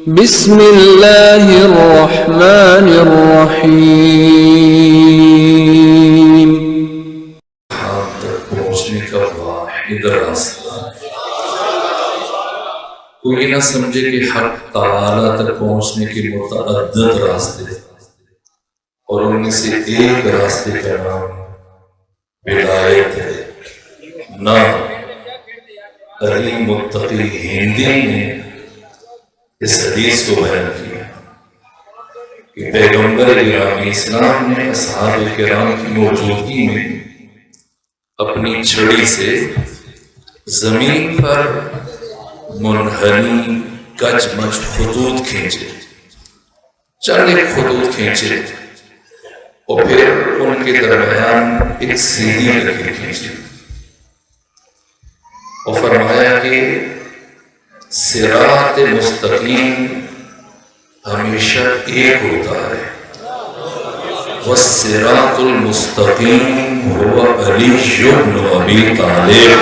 بسم اللہ الرحمن الرحیم۔ حق تک پہنچنے کا واحد راستہ، کوئی نہ سمجھے کہ حق تعالیٰ تک پہنچنے کے متعدد راستے اور ان میں سے ایک راستے کا نام ولایت ہے۔ نہ علی متقی ہندی نے اس حدیث کو بیان کیا کہ پیغمبر گرامی اسلام نے اصحاب کرام کی موجودگی میں اپنی چھڑی سے زمین پر منحنی کچ مچ خطوط کھینچے، چند خطوط کھینچے اور پھر ان کے درمیان ایک سیدھی لکیر کھینچی اور فرمایا کہ صراط مستقیم ہمیشہ ایک ہوتا ہے، والصراط المستقیم هو علی بن ابی طالب۔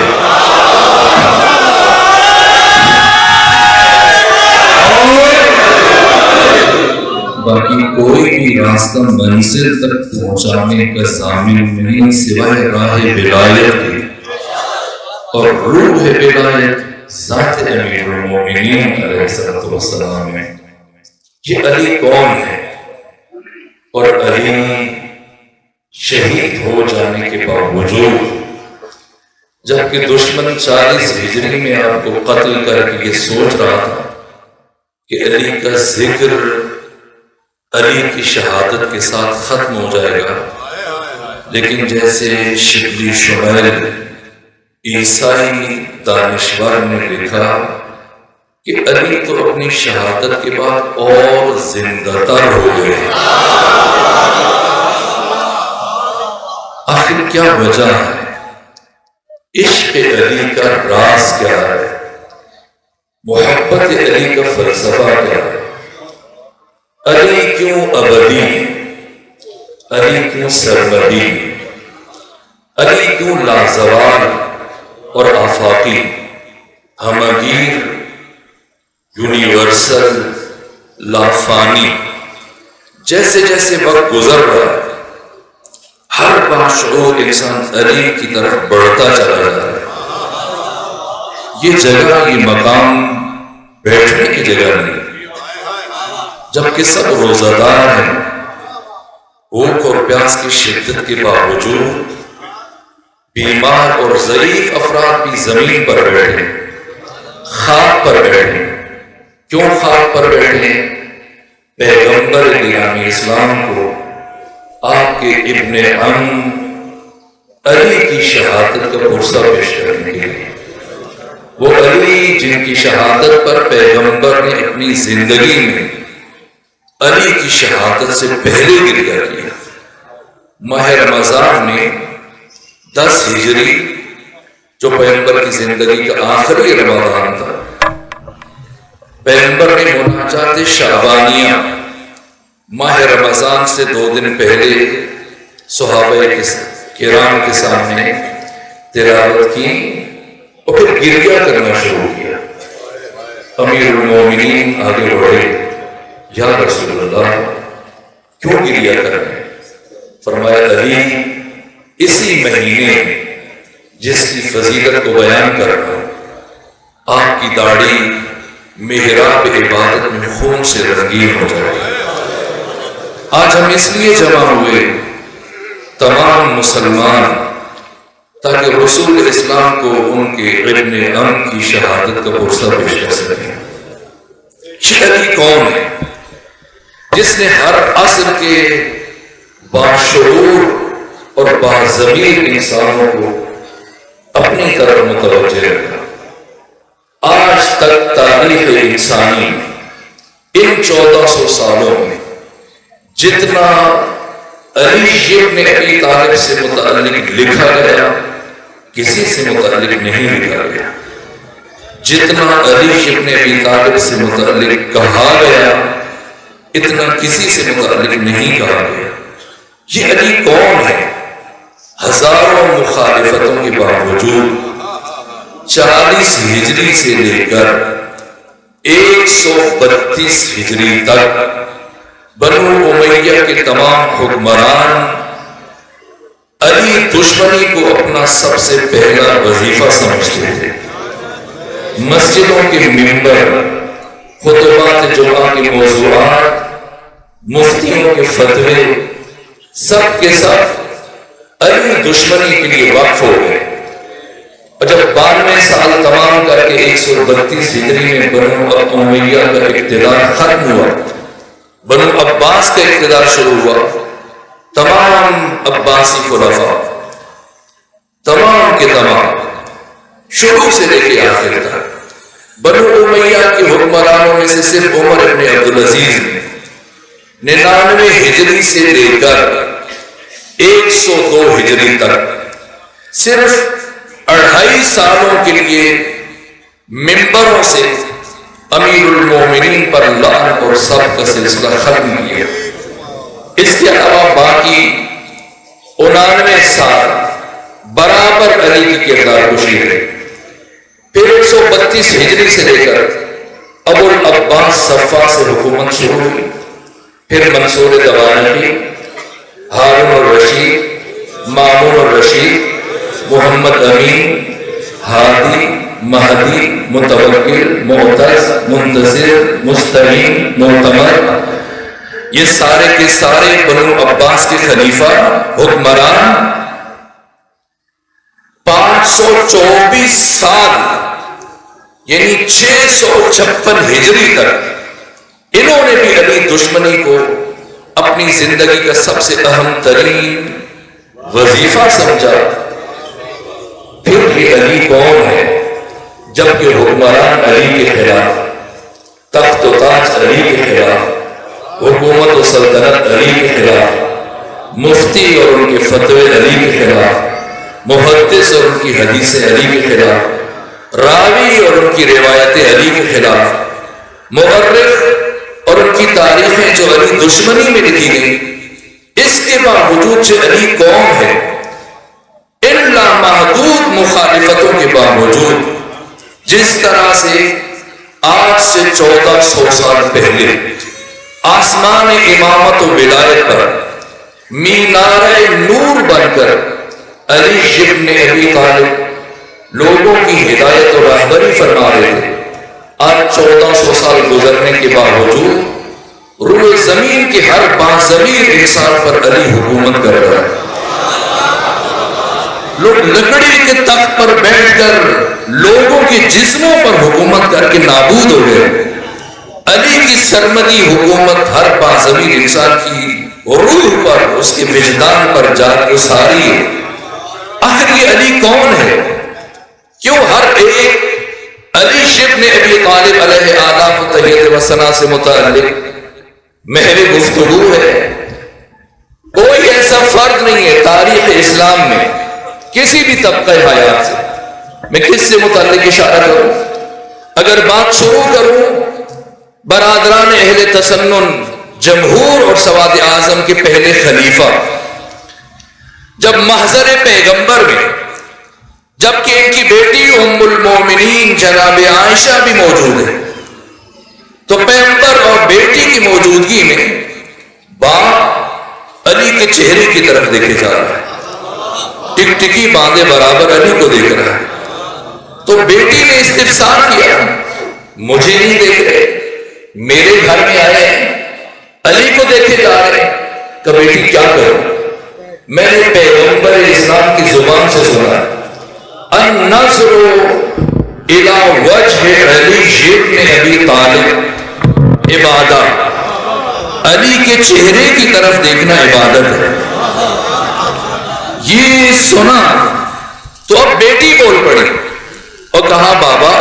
باقی کوئی بھی راستہ منزل تک پہنچانے کا ضامن نہیں سوائے راہ ولایت کی، اور روح ولایت ذات امیر المومنین علیہ السلام ہے۔ یہ علی کون ہے؟ اور علی شہید ہو جانے کے باوجود جبکہ دشمن 40 ہجری میں آپ کو قتل کر کے یہ سوچ رہا تھا کہ علی کا ذکر علی کی شہادت کے ساتھ ختم ہو جائے گا، لیکن جیسے شبلی شمیل عیسائی دانشور نے لکھا کہ علی تو اپنی شہادت کے بعد اور زندہ تر ہو گئے۔ آخر کیا وجہ ہے؟ عشق علی کا راز کیا ہے؟ محبت علی کا فلسفہ کیا ہے؟ علی کیوں ابدی؟ علی کیوں سرمدی؟ علی کیوں لازوال اور آفاقی، ہمگیر، یونیورسل، لافانی؟ جیسے جیسے وقت گزر رہا ہے ہر باشعور انسان علی کی طرف بڑھتا چلا جا رہا ہے۔ یہ جگہ، یہ مقام بیٹھنے کی جگہ نہیں، جبکہ سب روزہ دار ہیں، بھوک اور پیاس کی شدت کے باوجود بیمار اور ضعیف افراد بھی زمین پر بیٹھے، خاک پر بیٹھے۔ کیوں خاک پر بیٹھے؟ پیغمبر گرامی اسلام کو آپ کے ابن عم علی کی شہادت کا پرسہ پیش کرنے کے لیے۔ وہ علی جن کی شہادت پر پیغمبر نے اپنی زندگی میں علی کی شہادت سے پہلے گریہ کیا۔ ماہ رمضان میں 10 ہجری جو پیغمبر کی زندگی کا آخری رمضان تھا، پیغمبر نے مناجات شعبانیہ ماہ رمضان سے 2 دن پہلے صحابہ کرام کے سامنے تلاوت کی اور پھر گریہ کرنا شروع کیا۔ امیر المومنین آگے بڑھے، یا رسول اللہ کیوں گریہ کر رہے ہیں؟ فرمایا علی اسی مہینے جس کی فضیلت کو بیان کر رہا ہوں، آپ کی داڑھی محراب عبادت میں خون سے رنگین ہو جائے گی۔ آج ہم اس لیے جمع ہوئے تمام مسلمان تاکہ رسول اسلام کو ان کے ابن عم کی شہادت کا پرسہ پیش کر سکیں۔ یہ علی کون ہے جس نے ہر عصر کے باشعور اور باضمیر انسانوں کو اپنی طرف متوجہ رکھا؟ آج تک تاریخ انسانی ان 1400 سالوں میں جتنا علی ابن ابی طالب سے متعلق لکھا گیا کسی سے متعلق نہیں لکھا گیا، جتنا علی ابن ابی طالب سے متعلق کہا گیا اتنا کسی سے متعلق نہیں کہا گیا۔ یہ علی کون ہے؟ ہزاروں مخالفتوں کے باوجود 40 ہجری سے لے کر 132 ہجری تک بنو امیہ کے تمام حکمران علی دشمنی کو اپنا سب سے پہلا وظیفہ سمجھتے تھے۔ مسجدوں کے ممبر، خطبات جمعہ کے موضوعات، مفتیوں کے فتوے، سب کے سب علی دشمنی کے لیے وقف ہو گئے۔ اور جب 92 سال تمام کر کے 132 ہجری میں بنو امیہ کا اقتدار ختم ہوا، بنو عباس کا اقتدار شروع ہوا، تمام عباسی خلفاء، تمام کے تمام شروع سے لے کے آخر تک بنو امیہ کے حکمرانوں میں سے صرف عمر ابن عبدالعزیز نے 99 ہجری سے لے کر 102 ہجری تک صرف 2.5 سالوں کے لیے ممبروں سے امیر المومنین پر لعنت اور سب کا سلسلہ ختم کیا۔ اس کے علاوہ باقی 99 سال برابر علی کی کردار کشی رہے۔ پھر 132 ہجری سے لے کر ابو العباس صفا سے حکومت شروع ہوئی، پھر منصور دوانقی، ہارون الرشید، مامون الرشید، محمد امین، ہادی، مہدی، متوکل، معتز، منتظر، مستعین، معتمر، یہ سارے کے سارے بنو عباس کے خلیفہ حکمران 524 سال یعنی 656 ہجری تک انہوں نے بھی علی دشمنی کو اپنی زندگی کا سب سے اہم ترین وظیفہ سمجھا۔ پھر یہ علی کون ہے؟ جبکہ حکمران علی کے خلاف، تخت و تاج علی کے خلاف، حکومت و سلطنت علی کے خلاف، مفتی اور ان کے فتوے علی کے خلاف، محدث اور ان کی حدیثیں علی کے خلاف، راوی اور ان کی روایتیں علی کے خلاف، مورخ اور ان کی تاریخیں جو علی دشمنی میں لکھی گئی، اس کے باوجود جو علی کون ہے، ان لامحدود مخالفتوں کے باوجود جس طرح سے آج سے 1400 سال پہلے آسمان امامت و ولایت پر مینار نور بن کر علی ابن ابی طالب لوگوں کی ہدایت و رہبری فرما رہے تھے، آج 1400 سال گزرنے کے باوجود روئے زمین کے ہر باضمیر انسان پر علی حکومت کر رہا ہے۔ لوگ لکڑی کے تخت پر بیٹھ کر لوگوں کے جسموں پر حکومت کر کے نابود ہو گئے، علی کی سرمدی حکومت ہر باضمیر انسان کی روح پر، اس کے وجدان پر جا کے ساری ہے۔ آخر یہ علی کون ہے؟ کیوں ہر ایک علی ابن ابی طالب علیہ آداب و تحیت و ثنا سے متعلق محور گفتگو ہے؟ کوئی ایسا فرد نہیں ہے تاریخ اسلام میں کسی بھی طبقہ حیات سے، میں کس سے متعلق اشارہ کروں؟ اگر بات شروع کروں برادران اہل تسنن، جمہور اور سواد اعظم کے پہلے خلیفہ، جب محضر پیغمبر میں، جبکہ ان کی بیٹی ام المومنین جناب عائشہ بھی موجود ہے، تو پیغمبر اور بیٹی کی موجودگی میں باپ علی کے چہرے کی طرف دیکھے جا رہا ہے، ٹکٹکی باندھے برابر علی کو دیکھ رہا ہے۔ تو بیٹی نے استفسار کیا، مجھے نہیں دیکھ رہے، میرے گھر میں آئے ہیں، علی کو دیکھے جا رہے ہیں، کہ بیٹی کیا کروں؟ میں نے پیغمبر اسلام کی زبان سے سنا، النظر الی وجہ علی ابن ابی طالب عبادہ، علی کے چہرے کی طرف دیکھنا عبادت ہے۔ یہ سنا تو اب بیٹی بول پڑی اور کہا، بابا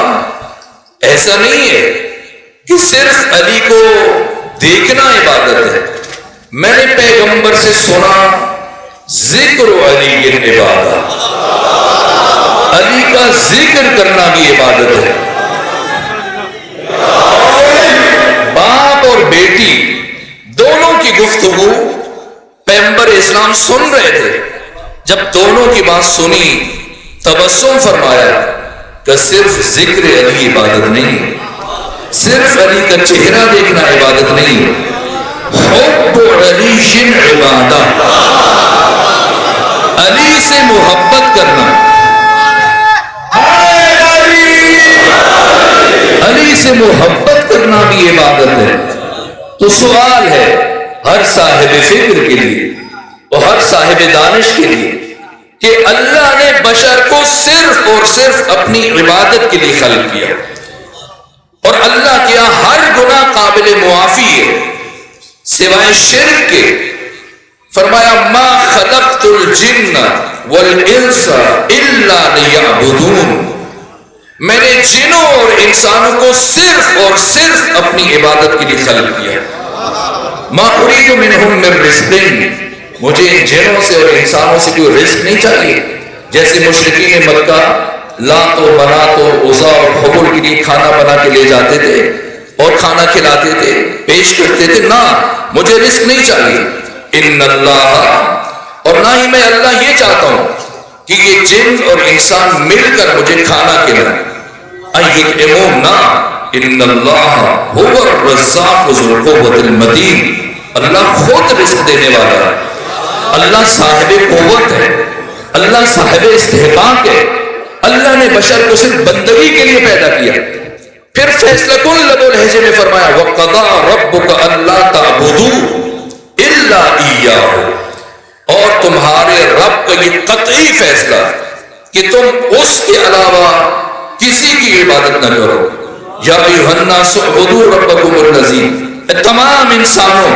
ایسا نہیں ہے کہ صرف علی کو دیکھنا عبادت ہے، میں نے پیغمبر سے سنا ذکر علی عبادت، علی کا ذکر کرنا بھی عبادت ہے۔ باپ اور بیٹی دونوں کی گفتگو پیغمبر اسلام سن رہے تھے، جب دونوں کی بات سنی تبسم فرمایا کہ صرف ذکر علی عبادت نہیں، صرف علی کا چہرہ دیکھنا عبادت نہیں ہے، حب علی عبادت، علی سے محبت کرنا، علی سے محبت کرنا بھی عبادت ہے۔ تو سوال ہے ہر صاحب فکر کے لیے اور ہر صاحب دانش کے لیے کہ اللہ نے بشر کو صرف اور صرف اپنی عبادت کے لیے خلق کیا، اور اللہ کے یہاں ہر گناہ قابل معافی ہے سوائے شرک کے۔ فرمایا ما خلقت الجن والانس الا لیعبدون، میں نے جنوں اور انسانوں کو صرف اور صرف اپنی عبادت کے لیے خلق کیا۔ ما اريد منهم من رزق، مجھے ان جنوں سے اور انسانوں سے کوئی رزق نہیں چاہیے۔ جیسے مشرکین مکہ لات و منات و عزا اور حبل کے لیے کھانا بنا کے لے جاتے تھے اور کھانا کھلاتے تھے، پیش کرتے تھے، نہ مجھے رزق نہیں چاہیے۔ ان اللہ، اور نہ ہی میں اللہ یہ چاہتا ہوں کہ یہ جن اور انسان مل کر مجھے کھانا کھلائیں۔ ایطعمون، نہ، ان اللہ هو الرزاق ذو القوة المتین، اللہ خود رزق دینے والا ہے، اللہ صاحب قوت ہے، اللہ صاحب استحقاق ہے۔ اللہ نے بشر کو صرف بندگی کے لیے پیدا کیا۔ پھر فیصلہ کن لب و لہجے میں فرمایا وَقَضَىٰ رَبُّكَ أَلَّا تَعْبُدُوا إِلَّا إِيَّاهُ، اور تمہارے رب کا یہ قطعی فیصلہ کہ تم اس کے علاوہ کسی کی عبادت نہ کرو۔ یا ایھا الناس اعبدوا ربکم الذی، تمام انسانوں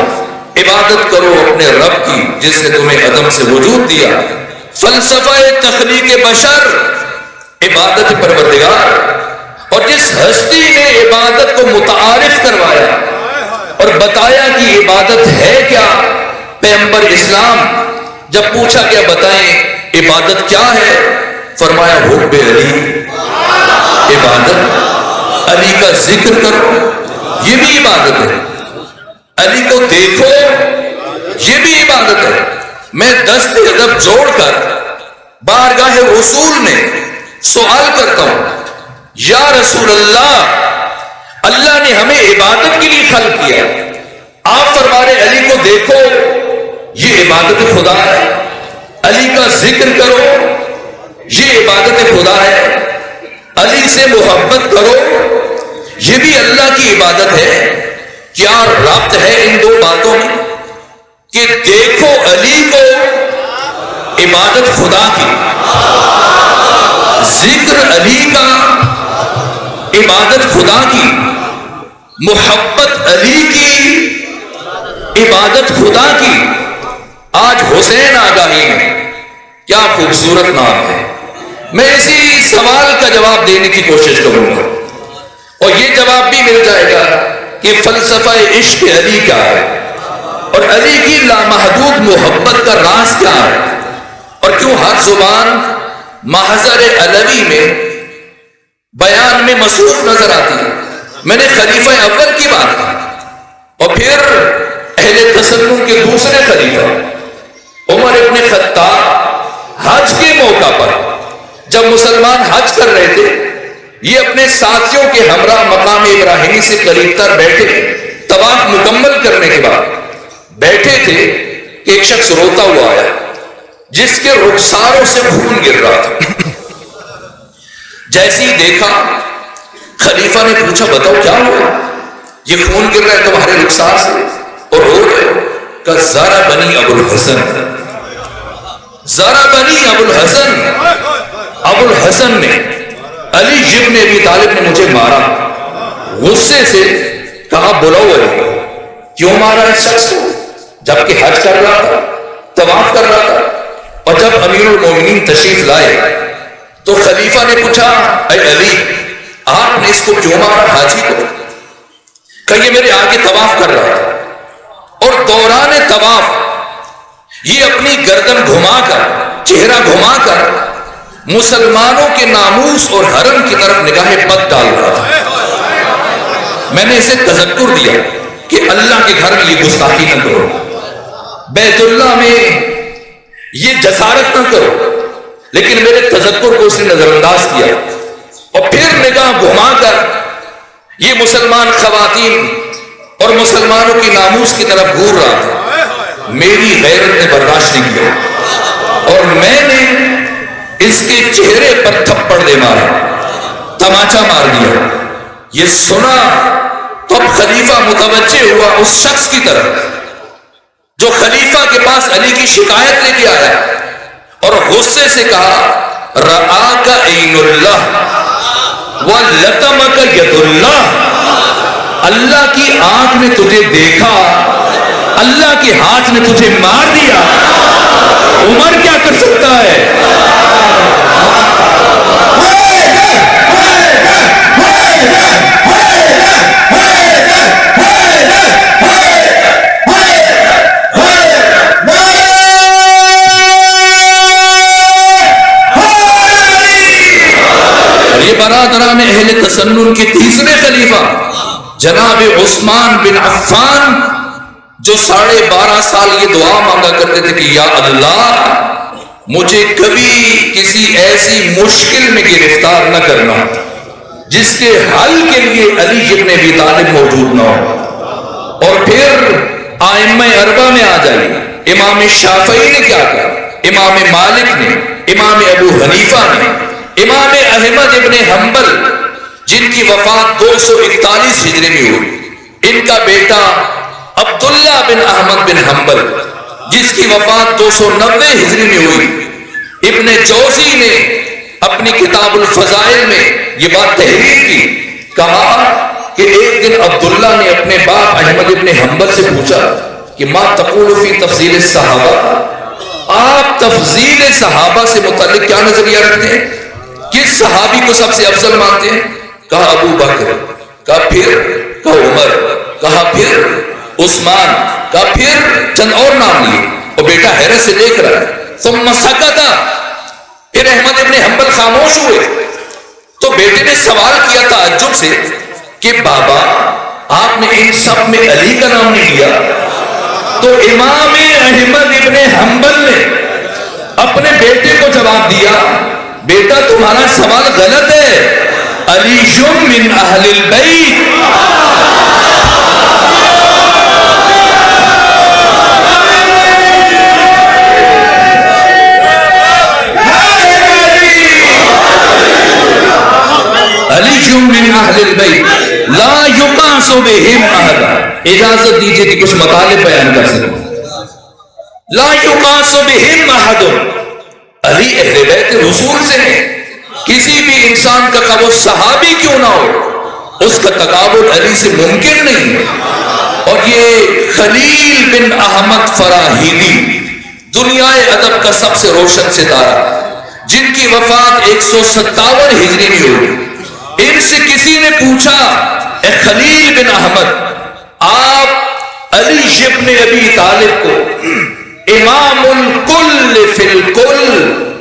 عبادت کرو اپنے رب کی جس نے تمہیں عدم سے وجود دیا۔ فلسفہ تخلیق بشر عبادت پروردگار، اور جس ہستی نے عبادت کو متعارف کروایا اور بتایا کہ عبادت ہے کیا، پیغمبر اسلام جب پوچھا کیا بتائیں عبادت کیا ہے، فرمایا حب علی عبادت، علی کا ذکر کرو یہ بھی عبادت ہے، علی کو دیکھو یہ بھی عبادت ہے۔ میں دست ادب جوڑ کر بارگاہ رسول میں سوال کرتا ہوں، یا رسول اللہ، اللہ نے ہمیں عبادت کے لیے خلق کیا، آپ فرما رہے علی کو دیکھو یہ عبادت خدا ہے، علی کا ذکر کرو یہ عبادت خدا ہے، علی سے محبت کرو یہ بھی اللہ کی عبادت ہے۔ کیا ربط ہے ان دو باتوں میں کہ دیکھو علی کو عبادت خدا کی، ذکر علی کا عبادت خدا کی، محبت علی کی عبادت خدا کی۔ آج حسین آگاہی میں، کیا خوبصورت نام ہے۔ میں اسی سوال کا جواب دینے کی کوشش کروں گا اور یہ جواب بھی مل جائے گا کہ فلسفہ عشق علی کیا ہے اور علی کی لامحدود محبت کا راز کیا ہے، اور کیوں ہر زبان محضر علوی میں بیان میں مصروف نظر آتی ہے۔ میں نے خلیفہ اول کی بات کی اور پھر اہل تسنن کے دوسرے خلیفہ عمر ابن خطاب حج کے موقع پر جب مسلمان حج کر رہے تھے، یہ اپنے ساتھیوں کے ہمراہ مقام ابراہیمی سے قریب تر بیٹھے، طواف مکمل کرنے کے بعد بیٹھے تھے کہ ایک شخص روتا ہوا آیا جس کے رخساروں سے خون گر رہا تھا۔ جیسے ہی دیکھا خلیفہ نے پوچھا بتاؤ کیا ہوا، یہ خون گر رہا ہے تمہارے رخسار سے اور رو رہے ہو؟ کہ زارا بنی ابو الحسن، زارا بنی ابو الحسن، ابو الحسن نے علی ابن ابی طالب نے مجھے مارا۔ غصے سے کہا بلاؤ علی، کیوں مارا اس شخص کو جبکہ حج کر رہا تھا، طواف کر رہا تھا؟ اور جب امیر المومنین تشریف لائے تو خلیفہ نے پوچھا اے علی، آپ نے اس کو کیوں مارا حاجی کو؟ کہ یہ میرے آگے طواف کر رہا تھا اور دوران طواف یہ اپنی گردن گھما کر، چہرہ گھما کر مسلمانوں کے ناموس اور حرم کی طرف نگاہ بد ڈال رہا تھا۔ میں نے اسے تذکر دیا کہ اللہ کے گھر میں یہ گستاخی نہ کرو، بیت اللہ میں یہ جسارت نہ کرو، لیکن میرے تذکر کو اس نے نظر انداز کیا اور پھر نگاہ گھما کر یہ مسلمان خواتین اور مسلمانوں کی ناموس کی طرف گور رہا تھا. میری غیرت نے برداشت نہیں کیا اور میں نے اس کے چہرے پر تھپڑ دے مارا, تماچا مار دیا. یہ سنا تو اب خلیفہ متوجہ ہوا اس شخص کی طرف جو خلیفہ کے پاس علی کی شکایت لے کے آیا اور غصے سے کہا رآک عین اللہ ولطمک ید اللہ, اللہ کی آنکھ نے تجھے دیکھا, اللہ کے ہاتھ نے تجھے مار دیا, عمر کیا کر سکتا ہے؟ برادران اہل تسنن کے تیسرے خلیفہ جناب عثمان بن عفان جو 12.5 سال یہ دعا مانگا کرتے تھے کہ یا اللہ مجھے کبھی کسی ایسی مشکل میں گرفتار نہ کرنا جس کے حل کے لیے علی ابن ابی طالب موجود نہ ہو. اور پھر ائمہ اربعہ میں آ جائیے. امام شافعی نے کیا کہا, امام مالک نے, امام ابو حنیفہ نے, امام احمد ابن حنبل جن کی وفات 241 ہجری میں ہوئی, ان کا بیٹا عبداللہ بن احمد بن حنبل جس کی وفات 290 ہجری میں ہوئی. ابن جوزی نے اپنی کتاب الفضائل میں یہ بات تحریر کی, کہا کہ ایک دن عبداللہ نے اپنے باپ احمد ابن حنبل سے پوچھا کہ ما تقول فی تفضیل الصحابہ, آپ تفضیل صحابہ سے متعلق کیا نظریہ رکھتے ہیں, کس صحابی کو سب سے افضل مانتے ہیں؟ کہا ابو بکر, کہا پھر, کہا عمر, کہا پھر عثمان, کہا پھر چند اور نام لیے. اور بیٹا حیرت سے دیکھ رہا ہے. ثم سکت, پھر احمد ابن حنبل خاموش ہوئے. تو بیٹے نے سوال کیا تعجب سے کہ بابا آپ نے ان سب میں علی کا نام نہیں لیا. تو امام احمد ابن حنبل نے اپنے بیٹے کو جواب دیا بیٹا تمہارا سوال غلط ہے, علی من اہل البیت. علی من اہل البیت لا یقاس بہم احد. اجازت دیجیے کہ کچھ مطالب بیان کر سکوں. لا یقاس بہم احد, علی اہل بیت رسول سے ہیں. کسی بھی انسان کا وہ صحابی کیوں نہ ہو اس کا تقابل علی سے ممکن نہیں ہے. اور یہ خلیل بن احمد فراہیدی دنیا ادب کا سب سے روشن ستارہ جن کی وفات 157 ہجری میں ہوئی. ان سے کسی نے پوچھا اے خلیل بن احمد, آپ علی ابن ابی طالب کو امام الکل فی الکل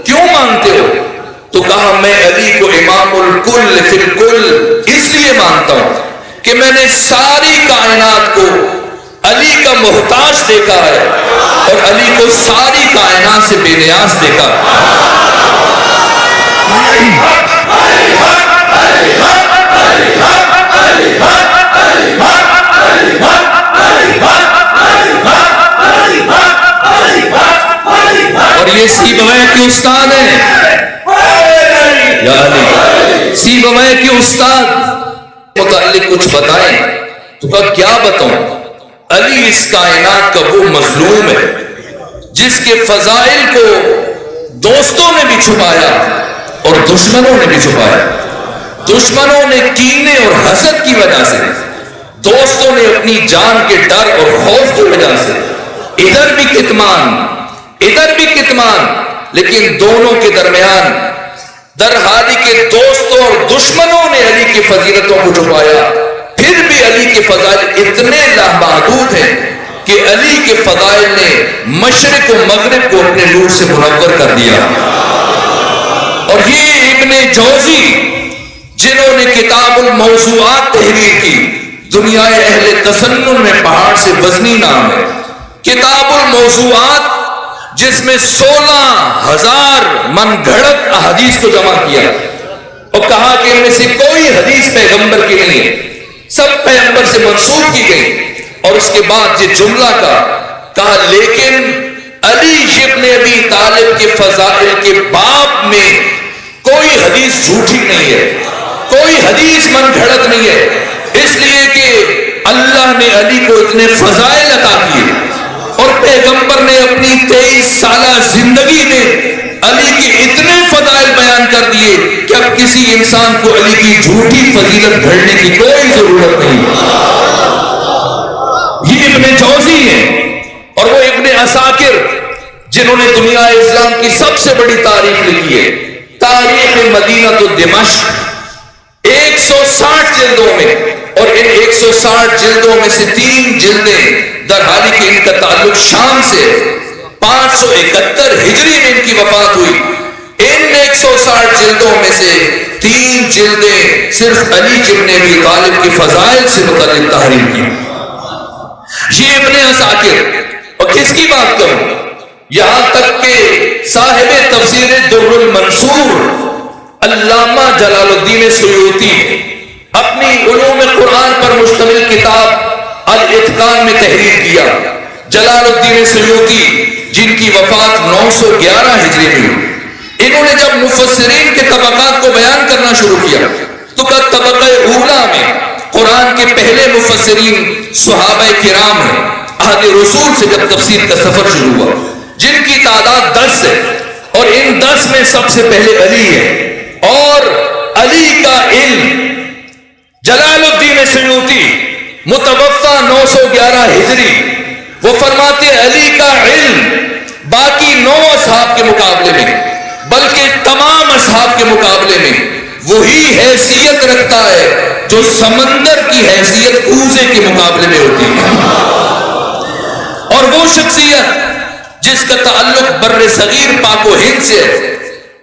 کیوں مانتے ہو؟ تو کہا میں علی کو امام الکل فی الکل اس لیے مانتا ہوں کہ میں نے ساری کائنات کو علی کا محتاج دیکھا ہے اور علی کو ساری کائنات سے بے نیاز دیکھا. اور یہ سیبویہ کے استاد ہیں, یا علی سیبویہ کے استاد متعلق کچھ بتائیں. تو کہا کیا بتاؤں, علی اس کائنات کا وہ مظلوم ہے جس کے فضائل کو دوستوں نے بھی چھپایا اور دشمنوں نے بھی چھپایا. دشمنوں نے کینے اور حسد کی وجہ سے, دوستوں نے اپنی جان کے ڈر اور خوف کی وجہ سے ادھر بھی کتمان ادھر بھی کتمان, لیکن دونوں کے درمیان درحالی کے دوستوں اور دشمنوں نے علی کی فضیلتوں کو چھپایا. پھر بھی علی کے فضائل اتنے لامحدود ہیں کہ علی کے فضائل نے مشرق و مغرب کو اپنے نور سے منور کر دیا. اور یہ ابن جوزی جنہوں نے کتاب الموضوعات تحریر کی, دنیا اہل تسنن میں پہاڑ سے وزنی نام ہے. کتاب الموضوعات جس میں 16,000 من گھڑت احادیث کو جمع کیا اور کہا کہ ان میں سے کوئی حدیث پیغمبر کی نہیں ہے. سب پیغمبر سے منسوب کی گئی. اور اس کے بعد یہ جملہ کہا لیکن علی ابن ابی طالب کے فضائل کے باب میں کوئی حدیث جھوٹی نہیں ہے, کوئی حدیث من گھڑت نہیں ہے, اس لیے کہ اللہ نے علی کو اتنے فضائل عطا کیے اور پیغمبر نے اپنی 23 سالہ زندگی میں علی کے اتنے فضائل بیان کر دیے کہ اب کسی انسان کو علی کی جھوٹی فضیلت گھڑنے کی کوئی ضرورت نہیں. یہ ابن جوزی ہیں اور وہ ابن عساکر جنہوں نے دنیا اسلام کی سب سے بڑی تاریخ لکھی ہے, تاریخ مدینہ تو دمشق, 160 جلدوں میں, اور ان 160 جلدوں میں سے 3 جلدیں در حالی کہ ان کا تعلق شام سے 571 ہجری میں ان کی وفات ہوئی. ان 160 جلدوں میں سے 3 جلدیں صرف علی ابن ابی طالب کے فضائل سے متعلق تحریر کی. یہ ابن عساکر, اور کس کی بات کروں, یہاں تک کہ صاحب تفسیر در المنصور علامہ جلال الدین سیوطی اپنی علوم قرآن پر مشتمل کتاب الاتقان میں تحریر کیا. جلال الدین سیوطی جن کی وفات 911 ہجری میں ہوئی, انہوں نے جب مفسرین کے طبقات کو بیان کرنا شروع کیا تو طبقہ اولا میں قرآن کے پہلے مفسرین صحابہ کرام ہیں. عہد رسول سے جب تفسیر کا سفر شروع ہوا جن کی تعداد 10 ہے, اور ان 10 میں سب سے پہلے علی ہے, اور علی کا علم جلال الدین سیوطی متوفہ 911 ہجری, وہ فرماتے علی کا علم باقی 9 اصحاب کے مقابلے میں بلکہ تمام اصحاب کے مقابلے میں وہی حیثیت رکھتا ہے جو سمندر کی حیثیت کوزے کے مقابلے میں ہوتی ہے. اور وہ شخصیت جس کا تعلق بر صغیر پاک و ہند سے ہے,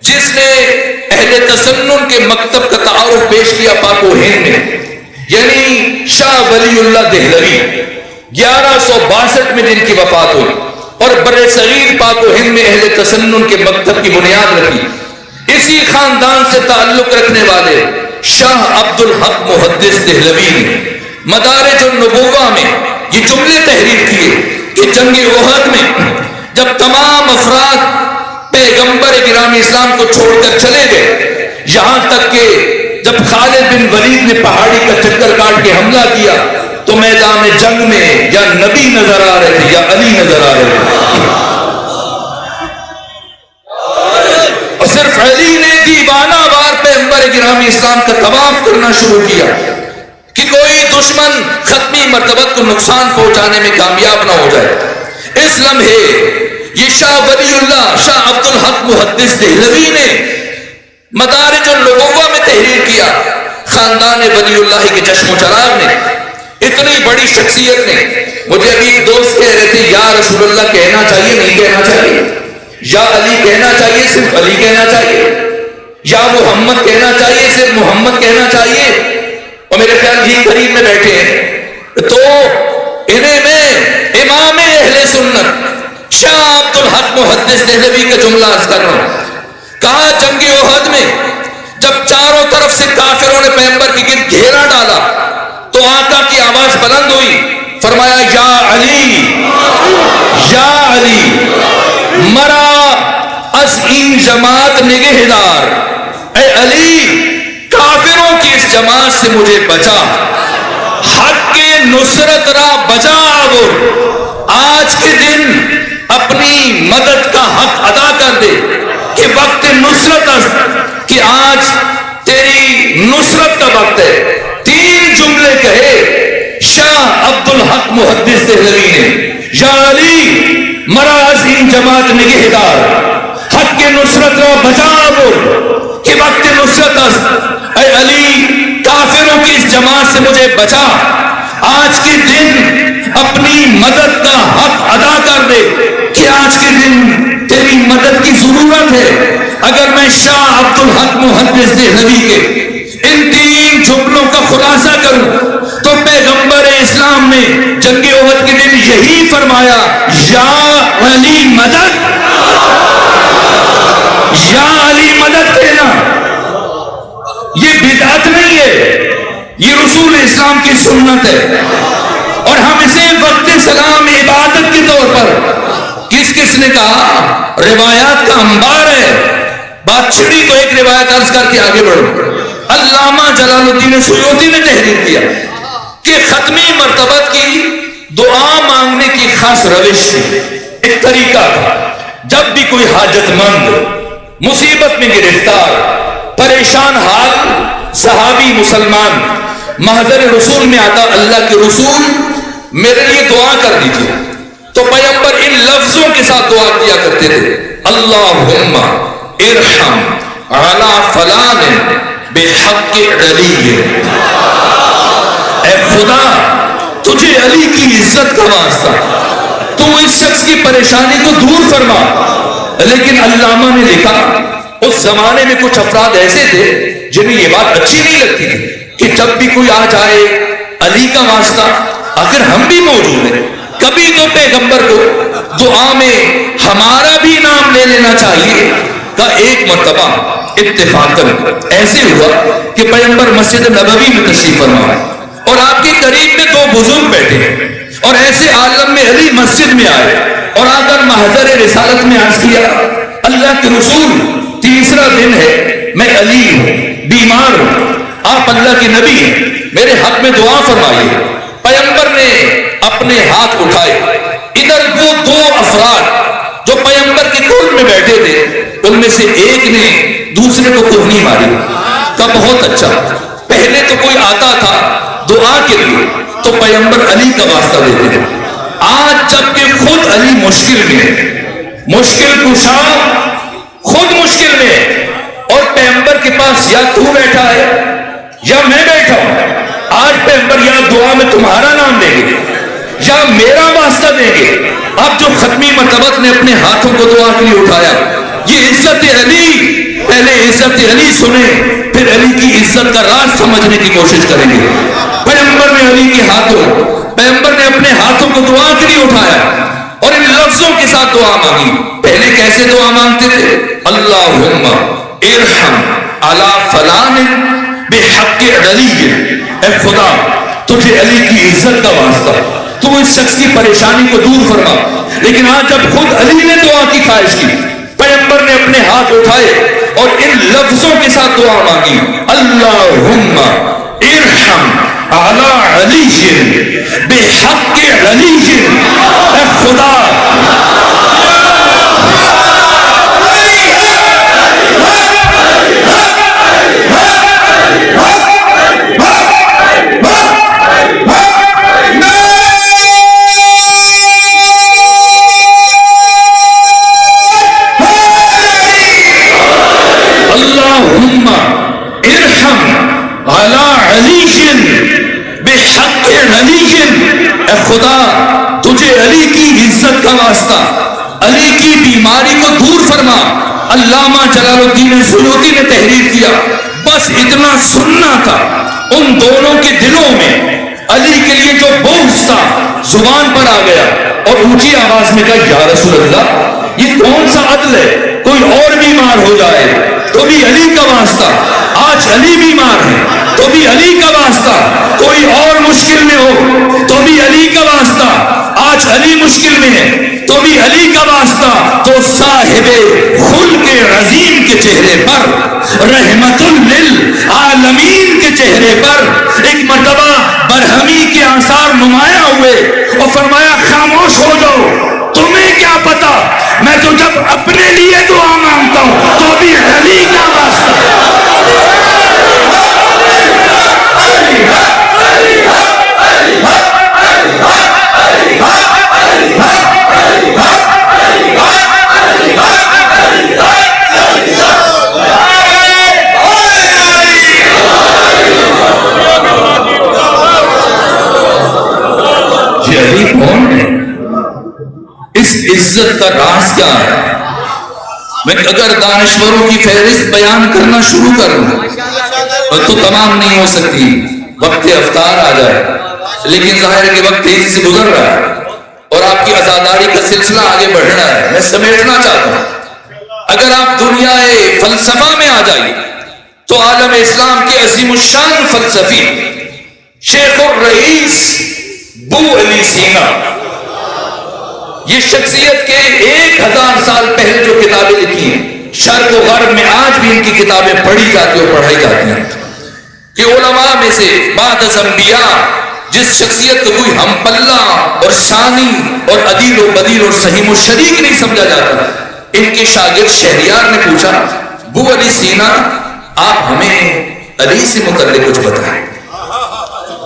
جس نے اہل تسنن کے مکتب کا تعارف پیش کیا پاک و ہند میں, یعنی شاہ ولی اللہ دہلوی 1162 میں جن کی وفات ہوئی, اور بر صغیر پاک و ہند میں اہل تسنن کے مکتب کی بنیاد رکھی. اسی خاندان سے تعلق رکھنے والے شاہ عبد الحق محدث دہلوی نے مدارج النبوہ میں یہ جملے تحریر کیے کہ جنگ احد میں جب تمام افراد پیغمبر گرامی اسلام کو چھوڑ کر چلے گئے, یہاں تک کہ جب خالد بن ولید نے پہاڑی کا چکر کاٹ کے حملہ کیا تو میدان جنگ میں یا نبی نظر آ رہے تھے یا علی نظر آ رہے تھے, اور صرف علی نے دیوانہ وار پیغمبر گرامی اسلام کا طواف کرنا شروع کیا کہ کوئی دشمن ختمی مرتبت کو نقصان پہنچانے میں کامیاب نہ ہو جائے. اس لمحے یہ شاہ ولی اللہ شاہ عبد الحق محدث دہلوی نے مدارج النبوہ میں تحریر کیا. خاندان ولی اللہ کے چشم و چراغ نے, اتنی بڑی شخصیت نے, مجھے ابھی ایک دوست کہہ رہے تھے یا رسول اللہ کہنا چاہیے نہیں کہنا چاہیے, یا علی کہنا چاہیے صرف علی کہنا چاہیے, یا محمد کہنا چاہیے صرف محمد کہنا چاہیے. اور میرے خیال یہ قریب میں بیٹھے ہیں تو انہیں میں امام اہل سنت شاہ عبد الحق محدث دہلوی کا جملہ عرض کر رہا ہوں. کہا جنگ احد میں جب چاروں طرف سے کافروں نے پیغمبر کے گرد گھیرا ڈالا تو آقا کی آواز بلند ہوئی, فرمایا یا علی یا علی مرا از این جماعت نگہدار, اے علی کافروں کی اس جماعت سے مجھے بچا, حق کے نصرت را بجا آور, آج کے دن اپنی مدد کا حق ادا کر دے کہ وقت نصرت است, کہ آج تیری نصرت کا وقت ہے. 3 جملے کہے شاہ عبد الحق محدث دہلوی نے, یا علی مرا از این جماعت نگہدار, حق کے نصرت را بجا آور کہ وقت نصرت است, اے علی کافروں کی اس جماعت سے مجھے بچا, آج کے دن اپنی مدد کا حق ادا کر دے کہ آج کے دن تیری مدد کی ضرورت ہے. اگر میں شاہ عبد الحق محدث دہلوی کے ان 3 جملوں کا خلاصہ کروں تو پیغمبر اسلام نے جنگ احد کے دن یہی فرمایا, یا علی مدد, یا علی مدد کہنا یہ بدعت نہیں ہے, یہ رسول اسلام کی سنت ہے، اور ہم اسے وقت سلام عبادت کے طور پر، کس نے کہا؟ روایات کا انبار ہے، بات چھڑی تو ایک روایت عرض کر کے آگے بڑھو۔ علامہ جلال الدین سیوطی نے تحریر کیا کہ ختمی مرتبت کی دعا مانگنے کی خاص روش ایک طریقہ تھا۔ جب بھی کوئی حاجت مند مصیبت میں گرفتار پریشان حال صحابی مسلمان محضر رسول میں آتا، اللہ کے رسول میرے لیے دعا کر دیجیے، تو پیغمبر ان لفظوں کے ساتھ دعا کیا کرتے تھے، اللہم ارحم علی فلان بحق علی، اے خدا تجھے علی کی عزت کا واسطہ تو اس شخص کی پریشانی کو دور فرما۔ لیکن علامہ نے لکھا اس زمانے میں کچھ افراد ایسے تھے جنہیں یہ بات اچھی نہیں لگتی تھی کہ جب بھی کوئی آ جائے علی کا واسطہ، آخر ہم بھی موجود ہیں، کبھی تو پیغمبر کو دعا میں ہمارا بھی نام لے لینا چاہیے۔ کا ایک مرتبہ اتفاقاً ایسے ہوا کہ پیغمبر مسجد نبوی میں تشریف فرما ہے اور آپ کے قریب میں دو بزرگ بیٹھے ہیں، اور ایسے عالم میں علی مسجد میں آئے اور آ کر محضر رسالت میں عرض کیا، اللہ کے رسول تیسرا دن ہے، میں علی ہوں، بیمار ہوں، آپ اللہ کے نبی ہیں، میرے حق میں دعا فرمائیے۔ پیغمبر نے اپنے ہاتھ اٹھائے، ادھر وہ دو افراد جو پیغمبر کے قرب میں بیٹھے تھے ان میں سے ایک نے دوسرے کو کوہنی ماری، کہا بہت اچھا، پہلے تو کوئی آتا تھا دعا کے لیے تو پیغمبر علی کا واسطہ دیتے تھے، آج جب کہ خود علی مشکل میں، مشکل کشا خود مشکل میں، اور پیغمبر کے پاس یا تو بیٹھا ہے یا میں بیٹھا ہوں، آج پیغمبر یا دعا میں تمہارا نام دیں گے یا میرا واسطہ دیں گے۔ اب جو ختمی مرتبت نے اپنے ہاتھوں کو دعا کے لیے اٹھایا، یہ عزت علی، پہلے عزت علی سنیں پھر علی کی عزت کا راز سمجھنے کی کوشش کریں گے۔ پیغمبر نے علی کے ہاتھوں، پیغمبر نے اپنے ہاتھوں کو دعا کے لیے اٹھایا اور ان لفظوں کے ساتھ دعا مانگی۔ پہلے کیسے دعا مانگتے تھے؟ اللہم ارحم علی فلان بحق علی، اے خدا تجھے علی کی عزت کا واسطہ تو اس شخص کی پریشانی کو دور فرما۔ لیکن آج جب خود علی نے دعا کی خواہش کی، پیغمبر نے اپنے ہاتھ اٹھائے اور ان لفظوں کے ساتھ دعا مانگی، اللہم ارحم علی علی بحق علی، اے خدا خدا تجھے علی کی عزت کا واسطہ علی کی بیماری کو دور فرما۔ علامہ جلال الدین سیوطی نے تحریر کیا، بس اتنا سننا تھا، ان دونوں کے دلوں میں علی کے لیے جو بغض تھا زبان پر آ گیا اور اونچی آواز میں کہا، یا رسول اللہ یہ کون سا عدل ہے، کوئی اور بیمار ہو جائے تو بھی علی کا واسطہ، آج علی بیمار ہے تو بھی علی کا واسطہ، کوئی اور مشکل میں ہو تو بھی علی کا واسطہ، آج علی مشکل میں ہے تو بھی علی کا واسطہ۔ تو صاحب خلق عظیم کے چہرے پر، رحمت للعالمین کے چہرے پر ایک مرتبہ برہمی کے آثار نمایاں ہوئے اور فرمایا، خاموش ہو جاؤ، تمہیں کیا پتا، میں تو جب اپنے لیے دعا مانگتا ہوں تو بھی علی کا واسطہ۔ علی کون ہے؟ اس عزت کا راز کیا ہے؟ میں اگر دانشوروں کی فہرست بیان کرنا شروع کروں تو تمام نہیں ہو سکتی، وقت افطار آ جائے، لیکن ظاہر ہے کہ وقت تیزی سے گزر رہا ہے اور آپ کی عزاداری کا سلسلہ آگے بڑھنا ہے، میں سمیٹنا چاہتا ہوں۔ اگر آپ دنیا فلسفہ میں آ جائیے تو عالم اسلام کے عظیم الشان فلسفی شیخ الرئیس بو علی سینا، یہ شخصیت کے 1000 سال پہلے جو کتابیں لکھی ہیں، شرق و غرب میں آج بھی ان کی کتابیں پڑھی جاتی اور پڑھائی جاتی ہیں، کہ علماء میں سے بعد از انبیاء جس شخصیت کو کوئی ہم پلہ اور ثانی اور عدیل و بدیل اور صحیح و شریک نہیں سمجھا جاتا، ان کے شاگرد شہریار نے پوچھا بو علی سینا آپ ہمیں علی سے متعلق کچھ بتائیں۔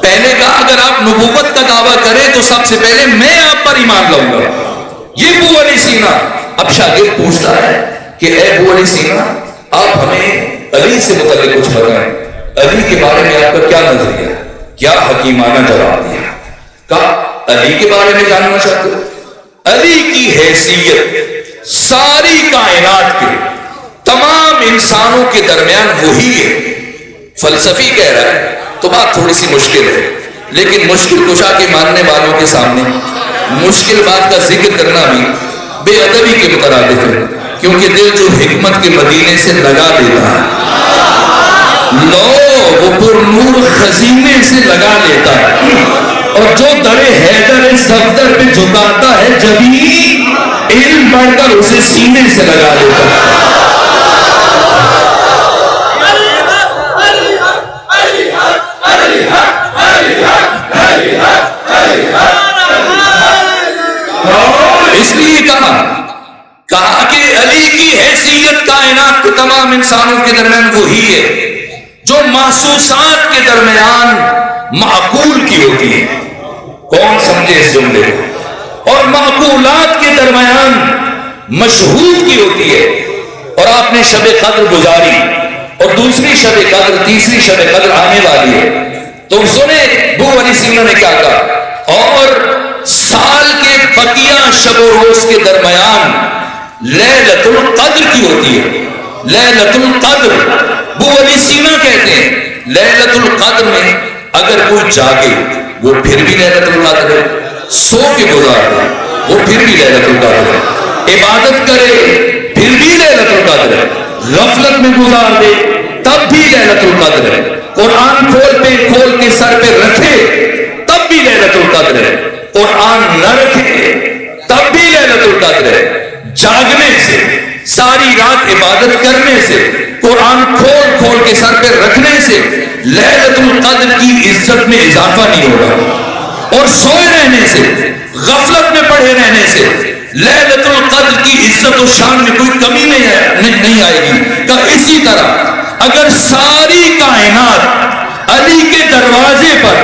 پہلے کہا اگر آپ نبوت کا دعویٰ کریں تو سب سے پہلے میں آپ پر ایمان لاؤں گا، یہ بو علی سینا۔ اب شاگرد پوچھتا ہے کہ اے بو علی سینا آپ ہمیں علی سے متعلق کچھ بتائیں، علی کے بارے میں آپ کا کیا نظریہ ہے؟ کیا حکیمانہ جواب دیا، کہا علی کے بارے میں جاننا چاہتے ہو؟ علی کی حیثیت ساری کائنات کے تمام انسانوں کے درمیان وہی ہے۔ فلسفی کہہ رہا ہے تو بات تھوڑی سی مشکل ہے، لیکن مشکل کشا کے ماننے والوں کے سامنے مشکل بات کا ذکر کرنا بھی بے ادبی کے مترادف ہے، کیونکہ دل جو حکمت کے مدینے سے لگا دیتا ہے، لو وہ پر نور خزینے سے لگا لیتا ہے، اور جو در حیدر صفدر پہ جھکاتا ہے جبھی علم بڑھ کر اسے سینے سے لگا لیتا ہے۔ اس لیے کہا کہ علی کی حیثیت کائنات کے تمام انسانوں کے درمیان وہی ہے جو محسوسات کے درمیان معقول کی ہوتی ہے، کون سمجھے اس جملے کو، اور معقولات کے درمیان مشہود کی ہوتی ہے۔ اور آپ نے شب قدر گزاری اور دوسری شب قدر تیسری شب قدر آنے والی ہے، تو سنیں بو علی سینا نے کیا کہا، اور سال کے بقیہ شب و روز کے درمیان لیلۃ القدر کی ہوتی ہے۔ لیلۃ القدر بو علی سینا کہتے ہیں لیلۃ القدر میں اگر کوئی جاگے وہ پھر بھی لیلۃ القدر ہے، سو کے گزار دے وہ پھر بھی لیلۃ القدر ہے، عبادت کرے پھر بھی لیلۃ القدر ہے، غفلت میں گزار دے تب بھی لیلۃ القدر ہے، قرآن کھول کے سر پہ رکھے تب بھی لیلۃ القدر ہے، قرآن نہ رکھے تب بھی لیلۃ القدر ہے۔ جاگنے سے، ساری رات عبادت کرنے سے، قرآن کھول کے سر پہ رکھنے سے لیلۃ القدر کی عزت میں اضافہ نہیں ہوگا، اور سوئے رہنے سے، غفلت میں پڑے رہنے سے لیلۃ القدر کی عزت و شان میں کوئی کمی نہیں آئے گی۔ کہ اسی طرح اگر ساری کائنات علی کے دروازے پر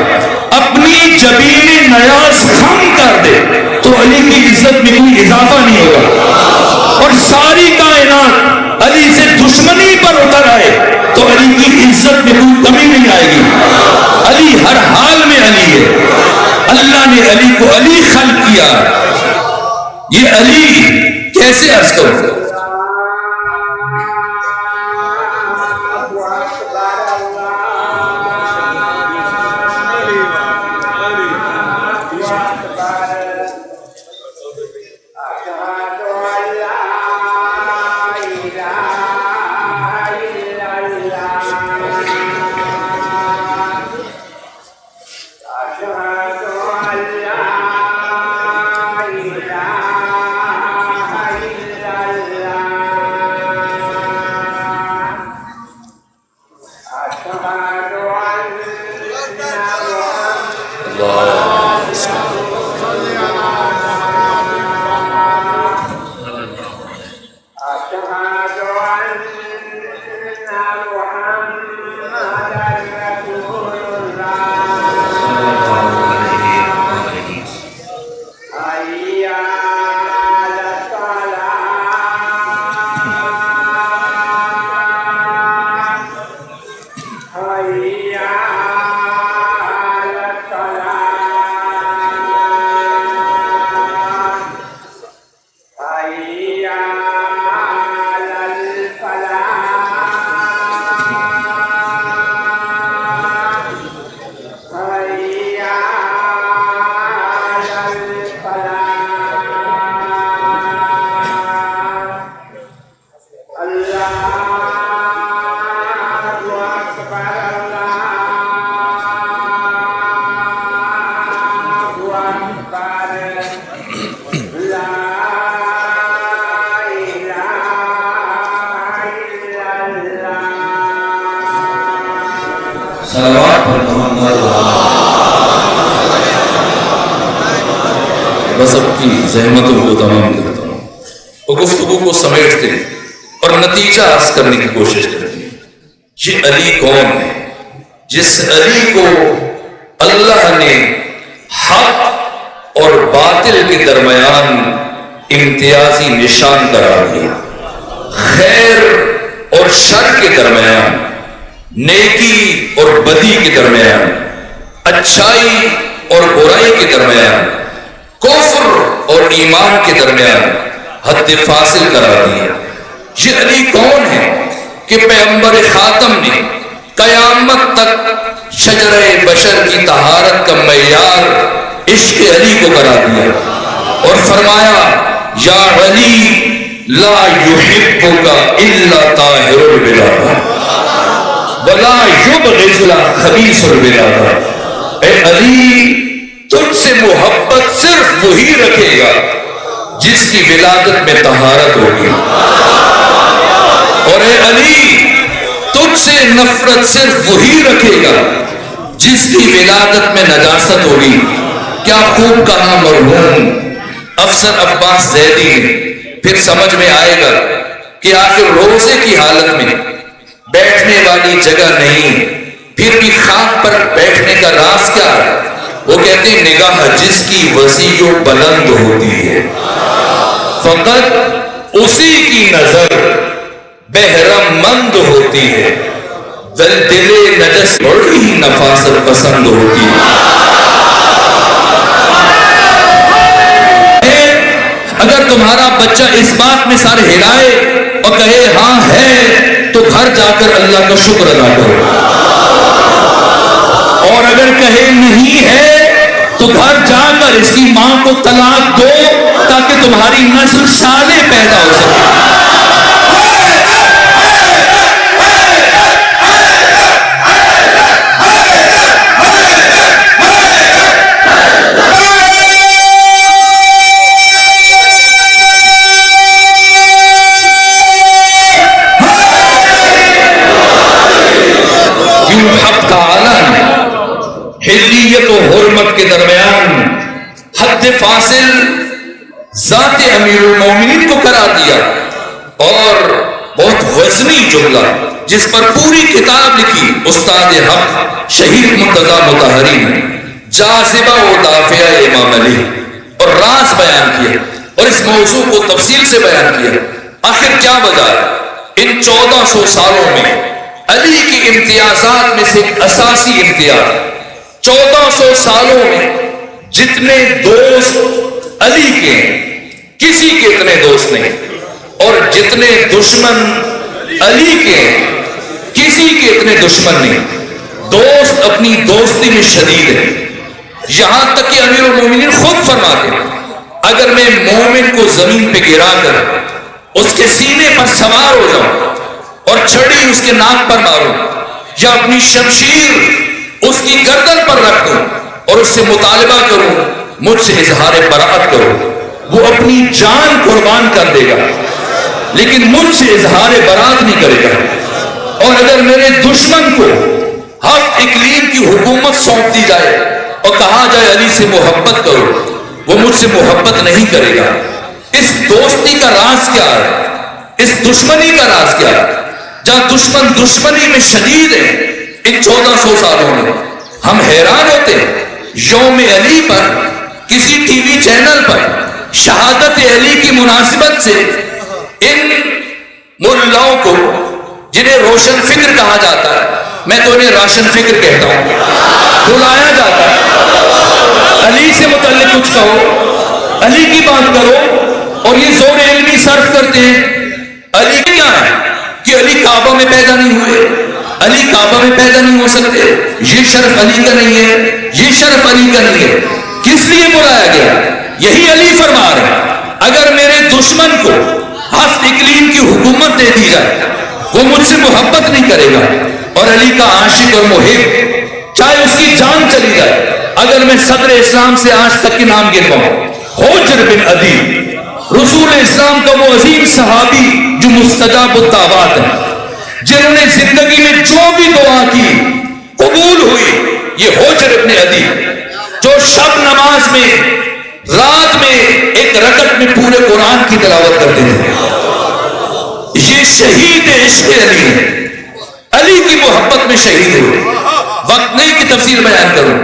اپنی جبین نیاز خم کر دے تو علی کی عزت میں کوئی اضافہ نہیں ہوگا، اور ساری کائنات علی سے دشمنی پر اتر آئے تو علی کی عزت میں کوئی کمی نہیں آئے گی۔ علی ہر حال میں علی ہے، اللہ نے علی کو علی خلق کیا۔ یہ علی کیسے عرض کروں، صلوات پر محمد بس اب کی زحمتوں کو تمام کرتا ہوں اور گفتگو کو سمیٹتے اور نتیجہ عرض کرنے کی کوشش کرتے ہیں. یہ علی کون ہے جس علی کو اللہ نے حق اور باطل کے درمیان امتیازی نشان قرار دیا، خیر اور شر کے درمیان، نیکی اور بدی کے درمیان، اچھائی اور برائی کے درمیان، کفر اور ایمان کے درمیان حد فاصل قرار دیا. یہ علی کون ہے کہ پیغمبر خاتم نے قیامت تک شجرہ بشر کی طہارت کا معیار عشق علی کو قرار دیا اور فرمایا یا علی لا یحبک الا طاہر البلاد ولا یبغض خبیث البلاد. اے علی تجھ سے محبت صرف وہی رکھے گا جس کی ولادت میں طہارت ہوگی، اور اے علی تجھ سے نفرت صرف وہی رکھے گا جس کی ولادت میں نجاست ہوگی. کیا خوب کہا مرحوم افسر عباس زیدی نے. پھر سمجھ میں آئے گا کہ آخر روزے کی حالت میں بیٹھنے والی جگہ نہیں، پھر بھی خاک پر بیٹھنے کا راز کیا ہے. وہ کہتے ہیں نگاہ جس کی وسیع و بلند ہوتی ہے فقط اسی کی نظر بہرم مند ہوتی ہے، دل نجس بڑی نفاست پسند ہوتی ہے. اگر تمہارا بچہ اس بات میں سر ہلائے اور کہے ہاں ہے تو گھر جا کر اللہ کا شکر ادا کرو، اور اگر کہے نہیں ہے تو گھر جا کر اس کی ماں کو طلاق دو تاکہ تمہاری نسل صالح پیدا ہو سکے. حق کا عالم حلیت و حرمت کے درمیان حد فاصل ذات امیر المومنین کو قرار دیا، اور بہت وزنی جملہ جس پر پوری کتاب لکھی استاد حق شہید مرتضی مطہری نے، جاذبہ و دافعہ امام علی، اور راز بیان کیا اور اس موضوع کو تفصیل سے بیان کیا. آخر کیا وجہ ہے ان 1400 سالوں میں علی کی امتیازات میں سے ایک اساسی امتیاز، 1400 سالوں میں جتنے دوست علی کے کسی کے اتنے دوست نہیں، اور جتنے دشمن علی کے کسی کے اتنے دشمن نہیں. دوست اپنی دوستی میں شدید ہے، یہاں تک کہ امیر المومنین خود فرماتے ہیں اگر میں مومن کو زمین پہ گرا کر اس کے سینے پر سوار ہو جاؤں اور چھڑی اس کے ناک پر ماروں یا اپنی شمشیر اس کی گردن پر رکھ دوں اور اس سے مطالبہ کروں مجھ سے اظہار براءت کرو، وہ اپنی جان قربان کر دے گا لیکن مجھ سے اظہار براءت نہیں کرے گا. اور اگر میرے دشمن کو ہفت اقلیم کی حکومت سونپ دی جائے اور کہا جائے علی سے محبت کرو، وہ مجھ سے محبت نہیں کرے گا. اس دوستی کا راز کیا ہے؟ اس دشمنی کا راز کیا ہے؟ جہاں دشمن دشمنی میں شدید ہے ان 1400 سالوں میں ہم حیران ہوتے ہیں یوم علی پر کسی ٹی وی چینل پر شہادت علی کی مناسبت سے ان ملاؤں کو جنہیں روشن فکر کہا جاتا ہے، میں تو انہیں راشن فکر کہتا ہوں، بلایا جاتا ہے علی سے متعلق کچھ کہو، علی کی بات کرو، اور یہ زور علمی صرف کرتے ہیں. علی کیا ہے کہ علی کعبہ میں پیدا نہیں ہوئے، علی کعبہ میں پیدا نہیں ہو سکتے، یہ شرف علی کا نہیں ہے، یہ شرف علی کا نہیں ہے. کس لیے بلایا گیا؟ یہی علی فرما رہے ہیں اگر میرے دشمن کو ہفت اقلیم کی حکومت دے دی جائے وہ مجھ سے محبت نہیں کرے گا، اور علی کا عاشق اور محب چاہے اس کی جان چلی جائے، اگر میں صدر اسلام سے آج تک کے نام گر پاؤں حجر بن عدی رسول اسلام کا وہ عظیم صحابی جو مستجاب الدعوات ہیں، جنہوں نے زندگی میں جو بھی دعا کی قبول ہوئی. یہ حجر بن عدی جو شب نماز میں رات میں ایک رکعت میں پورے قرآن کی تلاوت کرتے تھے، یہ شہید عشق علی ہے. علی کی محبت میں شہید ہوئے. وقت نہیں کہ تفسیر بیان کروں.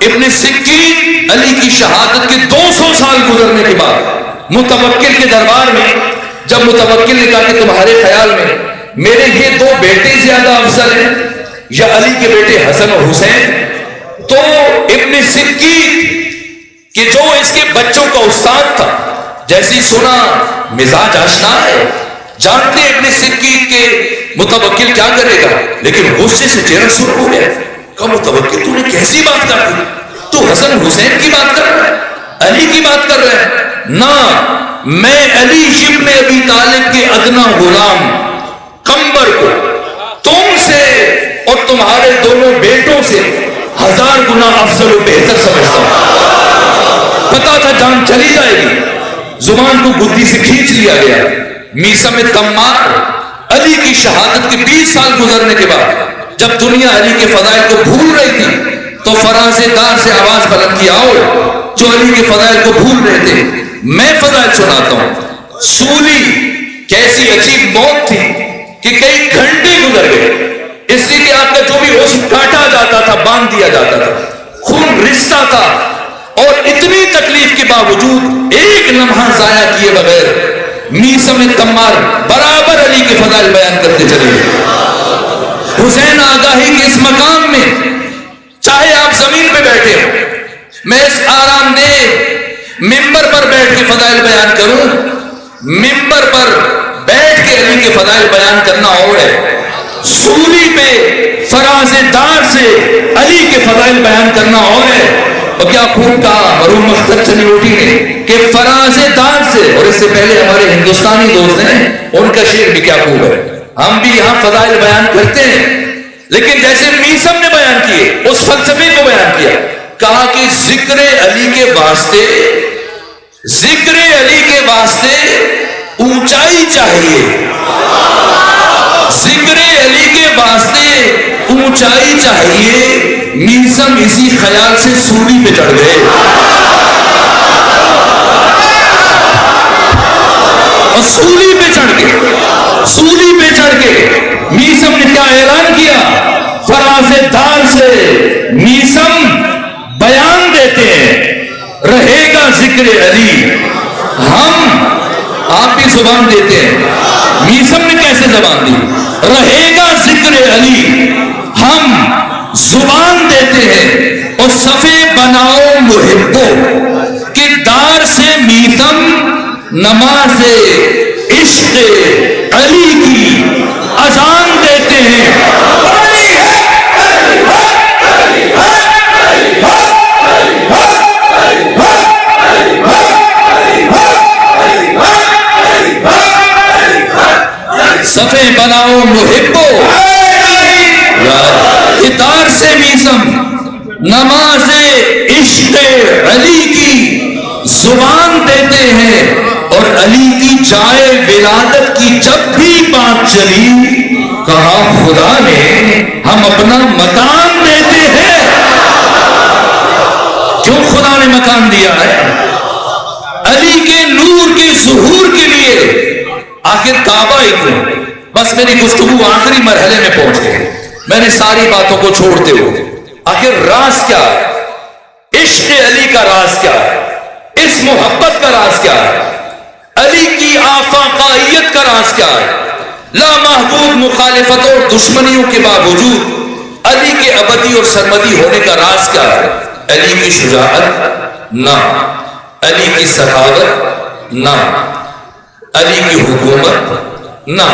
ابن سکین علی کی شہادت کے 200 سال گزرنے کے بعد متوکل کے دربار میں جب متوکل نے کہا کہ تمہارے خیال میں میرے یہ 2 بیٹے زیادہ افضل ہیں یا علی کے بیٹے حسن اور حسین، تو ابن سکین کہ جو اس کے بچوں کا استاد تھا، جیسی سنا مزاج آشنا ہے، جانتے ابن سکین کے متوکل کیا کرے گا، لیکن غصے سے چہرہ سرخ ہو گیا. کہا متوکل تو نے کیسی بات کر دی، تو حسن حسین کی بات کر رہا ہے، علی کی بات کر رہا ہے؟ نہ، میں علی ابن ابی طالب کے ادنا غلام قمبر کو تم سے اور تمہارے دونوں بیٹوں سے 1000 گنا افضل و بہتر سمجھتا ہوں. پتا تھا جان چلی جائے گی، زبان کو گدی سے کھینچ لیا گیا. میثم تمار علی کی شہادت کے 20 سال گزرنے کے بعد جب دنیا علی کے فضائل کو بھول رہی تھی تو فراز دار سے آواز بلند کی، آؤ جو علی کے فضائل کو بھول رہے تھے میں فضائل سناتا ہوں. سولی کیسی عجیب موت تھی کہ کئی گھنٹے گزر گئے، اس لیے کہ آپ کا جو بھی عضو کاٹا جاتا تھا باندھ دیا جاتا تھا، خون رستا تھا، اور اتنی تکلیف کے باوجود ایک لمحہ ضائع کیے بغیر میثم تمار برابر علی کے فضائل بیان کرتے چلے گئے. حسین آگاہی کے اس مقام میں چاہے آپ زمین پہ بیٹھے ہو، میں اس آرام دہ ممبر پر بیٹھ کے فضائل بیان کروں، ممبر پر بیٹھ کے علی کے فضائل بیان کرنا اور ہے، سولی پہ فراز دار سے علی کے فضائل بیان کرنا اور ہے. اور کیا خوب کہا مرحوم اختر چنیوٹی نے کہ فراز دار سے، اور اس سے پہلے ہمارے ہندوستانی دوست ہیں ان کا شعر بھی کیا خوب ہے. ہم بھی یہاں فضائل بیان کرتے ہیں، لیکن جیسے میثم نے بیان کیے اس فلسفے کو بیان کیا، کہا کہ ذکر علی کے واسطے اونچائی چاہیے، ذکر علی کے واسطے اونچائی چاہیے. میثم اسی خیال سے سولی پہ چڑھ گئے اور سولی پہ چڑھ کے میثم نے کیا اعلان کیا؟ فراز دار سے میثم بیان دیتے ہیں، رہے گا ذکر علی. ہم آپ بھی زبان دیتے ہیں، میثم نے کیسے زبان دی؟ رہے گا ذکر علی. ہم زبان دیتے ہیں اور صفے بناؤ محبو کہ دار سے میثم نماز عشق علی کی اذان دیتے ہیں. صفے بناؤ محبو دار سے میثم نماز عشق علی کی زبان دیتے ہیں. اور علی کی جائے ولادت کی جب بھی بات چلی کہا خدا نے ہم اپنا مکان دیتے ہیں. کیوں خدا نے مکان دیا ہے؟ علی کے نور کے ظہور کے لیے. آخر کعبہ ہی کیوں؟ بس میری گفتگو آخری مرحلے میں پہنچ گئی، میں نے ساری باتوں کو چھوڑتے ہوئے آخر راز کیا ہے؟ عشق علی کا راز کیا ہے؟ اس محبت کا راز کیا ہے؟ علی کی آفاقائیت کا راز کیا ہے؟ لامحدود مخالفتوں اور دشمنیوں کے باوجود علی کے ابدی اور سرمدی ہونے کا راز کیا ہے؟ علی کی شجاعت؟ نہ. علی کی سخاوت؟ نہ. علی کی حکومت؟ نہ.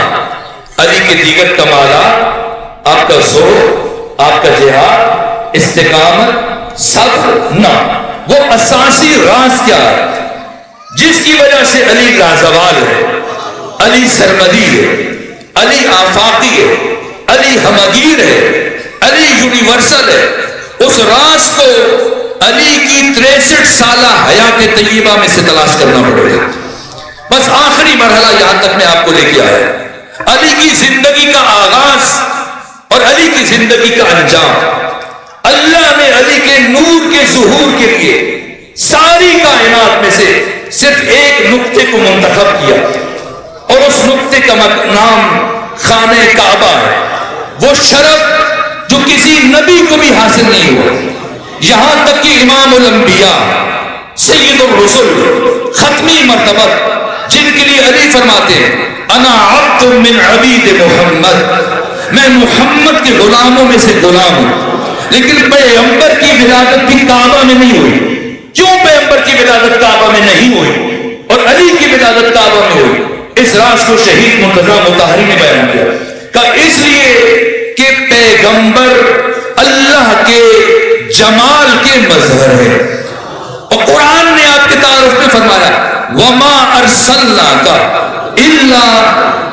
علی کے دیگر کمالات، آپ کا زور، آپ کا جہاد، استقامت، صبر؟ نہ. وہ اساسی راز کیا ہے جس کی وجہ سے علی لازوال ہے، علی سرمدی ہے، علی آفاقی ہے، علی ہمگیر ہے، علی یونیورسل ہے؟ اس راز کو علی کی 63 سالہ حیات طیبہ میں سے تلاش کرنا پڑے گا. بس آخری مرحلہ یہاں تک میں آپ کو لے کے آیا. علی کی زندگی کا آغاز اور علی کی زندگی کا انجام. اللہ نے علی کے نور کے ظہور کے لیے ساری کائنات میں سے صرف ایک نقطے کو منتخب کیا اور اس نقطے کا نام خانہ کعبہ ہے. وہ شرف جو کسی نبی کو بھی حاصل نہیں ہوا. یہاں تک کہ امام الانبیاء سید الرسل ختمی مرتبہ جن کے لیے علی فرماتے ہیں انا عبد من عبید محمد، میں محمد کے غلاموں میں سے غلام ہوں. لیکن پیغمبر کی ولادت بھی کعبہ میں نہیں ہوئی. کیوں پیغمبر کی ولادت کعبہ میں نہیں ہوئی اور علی کی ولادت کعبہ میں ہوئی؟ اس راز کو شہید مرتضیٰ مطہری نے بیان کیا کہ اس لیے کہ پیغمبر اللہ کے جمال کے مظہر ہے. اور قرآن نے آپ کے تعارف میں فرمایا وما ارسلناک الا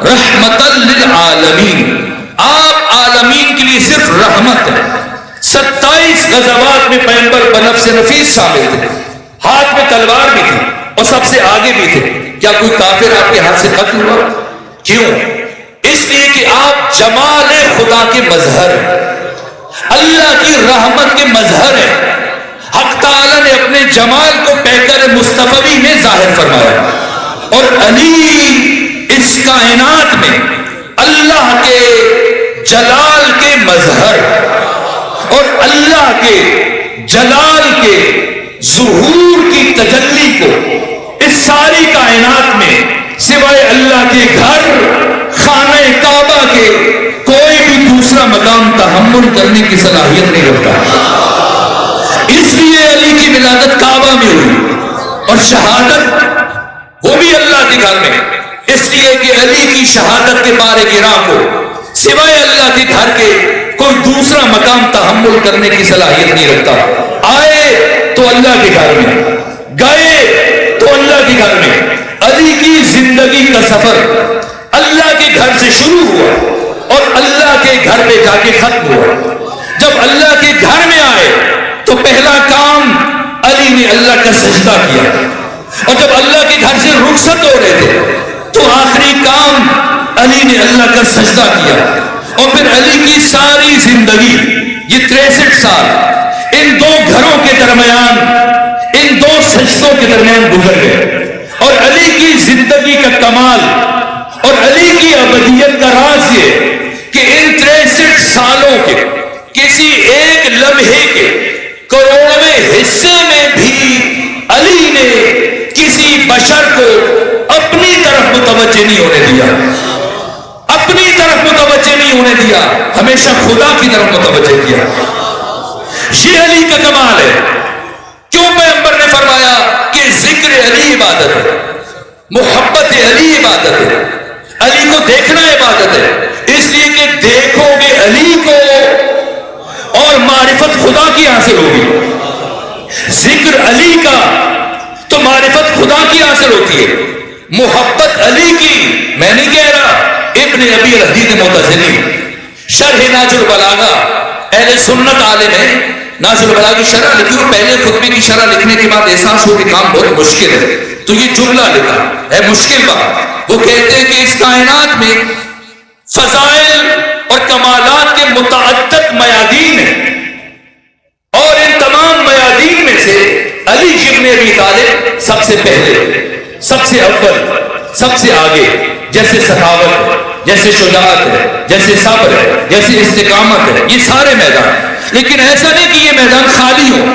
رحمتا للعالمین، آپ عالمین کے لیے صرف رحمت ہے. 27 غزوات میں پیغمبر بنفس نفیس شامل تھے، ہاتھ میں تلوار بھی تھی اور سب سے آگے بھی تھے. کیا کوئی کافر آپ کے ہاتھ سے قتل ہوا؟ کیوں؟ اس لیے کہ آپ جمال خدا کے مظہر ہیں، اللہ کی رحمت کے مظہر ہیں. حق تعالی نے اپنے جمال کو پیکر مصطفی میں ظاہر فرمایا اور علی اس کائنات میں اللہ کے جلال کے مظہر اور اللہ کے جلال کے ظہور کی تجلی کو اس ساری کائنات میں سوائے اللہ کے گھر خانہ کعبہ کے کوئی بھی دوسرا مقام تحمل کرنے کی صلاحیت نہیں رکھتا. اس لیے علی کی ولادت کعبہ میں ہوئی اور شہادت وہ بھی اللہ کے گھر میں، اس لیے کہ علی کی شہادت کے بارے گراں کو سوائے اللہ کے گھر کے کوئی دوسرا مقام تحمل کرنے کی صلاحیت نہیں رکھتا. آئے تو اللہ کے گھر میں، گئے تو اللہ کے گھر میں. علی کی زندگی کا سفر اللہ کے گھر سے شروع ہوا اور اللہ کے گھر پہ جا کے ختم ہوا. جب اللہ کے گھر میں آئے تو پہلا کام علی نے اللہ کا سجدہ کیا اور جب اللہ کے گھر سے رخصت ہو رہے تھے تو آخری کام علی نے اللہ کا سجدہ کیا. اور پھر علی کی ساری زندگی یہ 63 سال ان دو گھروں کے درمیان، ان دو سجدوں کے درمیان گزر گئے. اور علی کی زندگی کا کمال اور علی کی ابدیت کا راز یہ کہ ان 63 سالوں کے کسی ایک لمحے کے کروڑویں حصے میں بھی علی نے کسی بشر کو اپنی طرف متوجہ نہیں ہونے دیا، اپنی طرف متوجہ نہیں ہونے دیا، ہمیشہ خدا کی طرف متوجہ کیا. یہ علی کا کمال ہے. کیوں پیغمبر نے فرمایا کہ ذکر علی عبادت ہے، محبت علی عبادت ہے، علی کو دیکھنا عبادت ہے. اس لیے کہ دیکھو گے علی کو اور معرفت خدا کی حاصل ہوگی. ذکر علی کا تو معرفت خدا کی حاصل ہوتی ہے. محبت علی کی میں نہیں کہہ رہا، ابن ابی الحدید معتزلی شرح ناج البلاغہ اہل سنت عالم ہے، ناج البلاغہ کی شرح لکھی اور پہلے خطبے کی شرح لکھنے کے بعد احساس ہو کہ کام بہت مشکل ہے تو یہ جملہ لکھا ہے مشکل بات. وہ کہتے ہیں کہ اس کائنات میں فضائل اور کمالات کے متعدد میادین ہیں اور ان تمام میادین میں سے علی ابن ابی طالب سب سے پہلے، سب سے اول، سب سے آگے. جیسے سخاوت ہے، جیسے شجاعت ہے، جیسے صبر ہے، جیسے استقامت ہے، یہ سارے میدان. لیکن ایسا نہیں کہ یہ میدان خالی ہو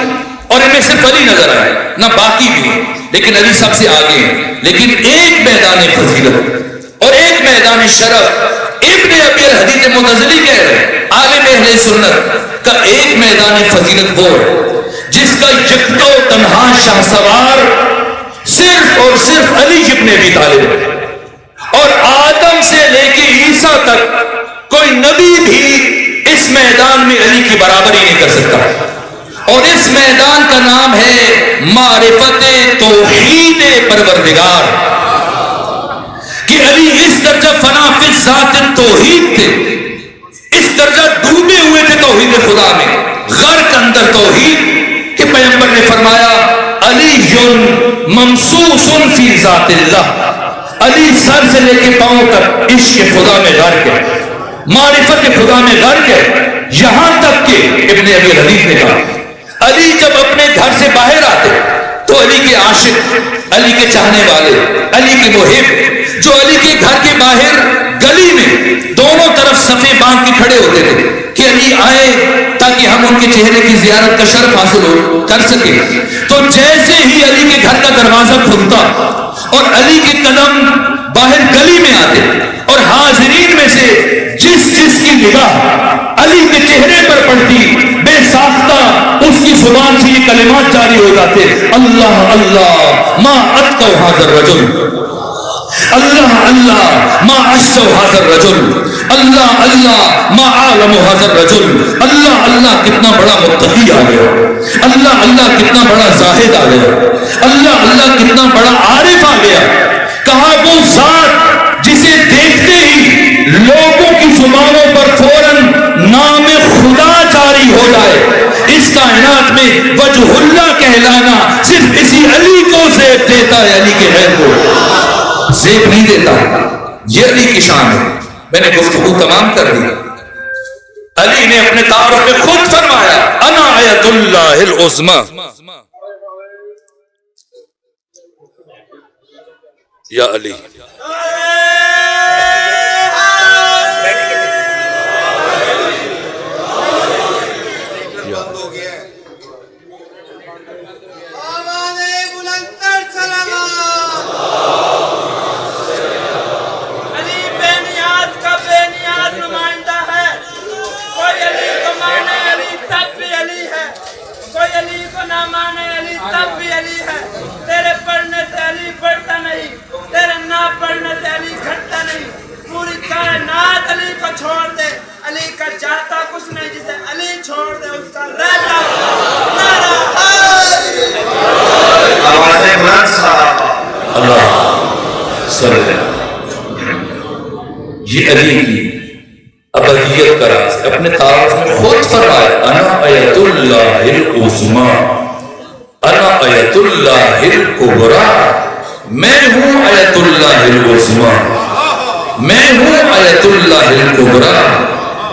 اور ان میں صرف علی نظر آئے، نہ باقی بھی ہیں، لیکن علی سب سے آگے ہیں. لیکن ایک میدان فضیلت اور ایک میدان شرف ابن ابی الحدید معتزلی کہہ رہے ہیں، عالم اہل سنت کا ایک میدان فضیلت وہ ہے جس کا یکتا و تنہا شاہ سوار صرف اور صرف علی ابن ابی طالب ہے. اور آدم سے لے کے عیسیٰ تک کوئی نبی بھی اس میدان میں علی کی برابری نہیں کر سکتا. اور اس میدان کا نام ہے معرفت توحید پروردگار، کہ علی اس درجہ فنا فی ذات توحید تھے، اس درجہ ڈوبے ہوئے تھے توحید خدا میں، غرق اندر توحید، کہ پیغمبر نے فرمایا علی ممسوس فی ذات اللہ، علی سر سے لے کے پاؤں تک عشق خدا میں غرق ہے، معرفت خدا میں غرق ہے، یہاں تک کہ ابن ابی حدیث نے کہا علی جب اپنے گھر سے باہر آتے تو علی کے عاشق، علی کے چاہنے والے، علی کے محب جو علی کے گھر کے باہر گلی میں دونوں طرف صفیں باندھ کے کھڑے ہوتے تھے کہ علی آئے تاکہ ہم ان کے چہرے کی زیارت کا شرف حاصل کر سکیں، تو جیسے ہی علی کے گھر کا دروازہ کھلتا اور علی کے قدم باہر گلی میں آتے اور حاضرین میں سے جس کی نگاہ علی کے چہرے پر پڑتی بے ساختہ اس کی زبان سے یہ کلمات جاری ہو جاتے، اللہ اللہ ما اتقوا ھذا الرجل، اللہ اللہ ما اشجع ھذا الرجل، اللہ اللہ ما عالم ھذا الرجل، اللہ اللہ کتنا بڑا متقی آ گیا، اللہ اللہ کتنا بڑا زاہد آ گیا، اللہ اللہ کتنا بڑا عارف آ گیا۔ کہا وہ ذات جسے دیکھتے ہی لوگوں کی زبانوں پر فوراً نام خدا جاری ہو جائے، اس کائنات میں وجہ اللہ کہلانا صرف اسی علی کو زیب دیتا ہے، علی کے غیر کو زیب نہیں دیتا، یہ علی کی شان ہے۔ میں نے گفتگو تمام کر دی، علی نے اپنے تعارف میں خود فرمایا انا آیت اللہ العظمی، یا علی یہ علی کی ابدیت کا راز ہے۔ اپنے تعارف میں خود فرمایا انا آیت اللہ العظمی، انا آیت اللہ الکبری، میں ہوں آیت اللہ العظمی، میں ہوں آیت اللہ الکبری۔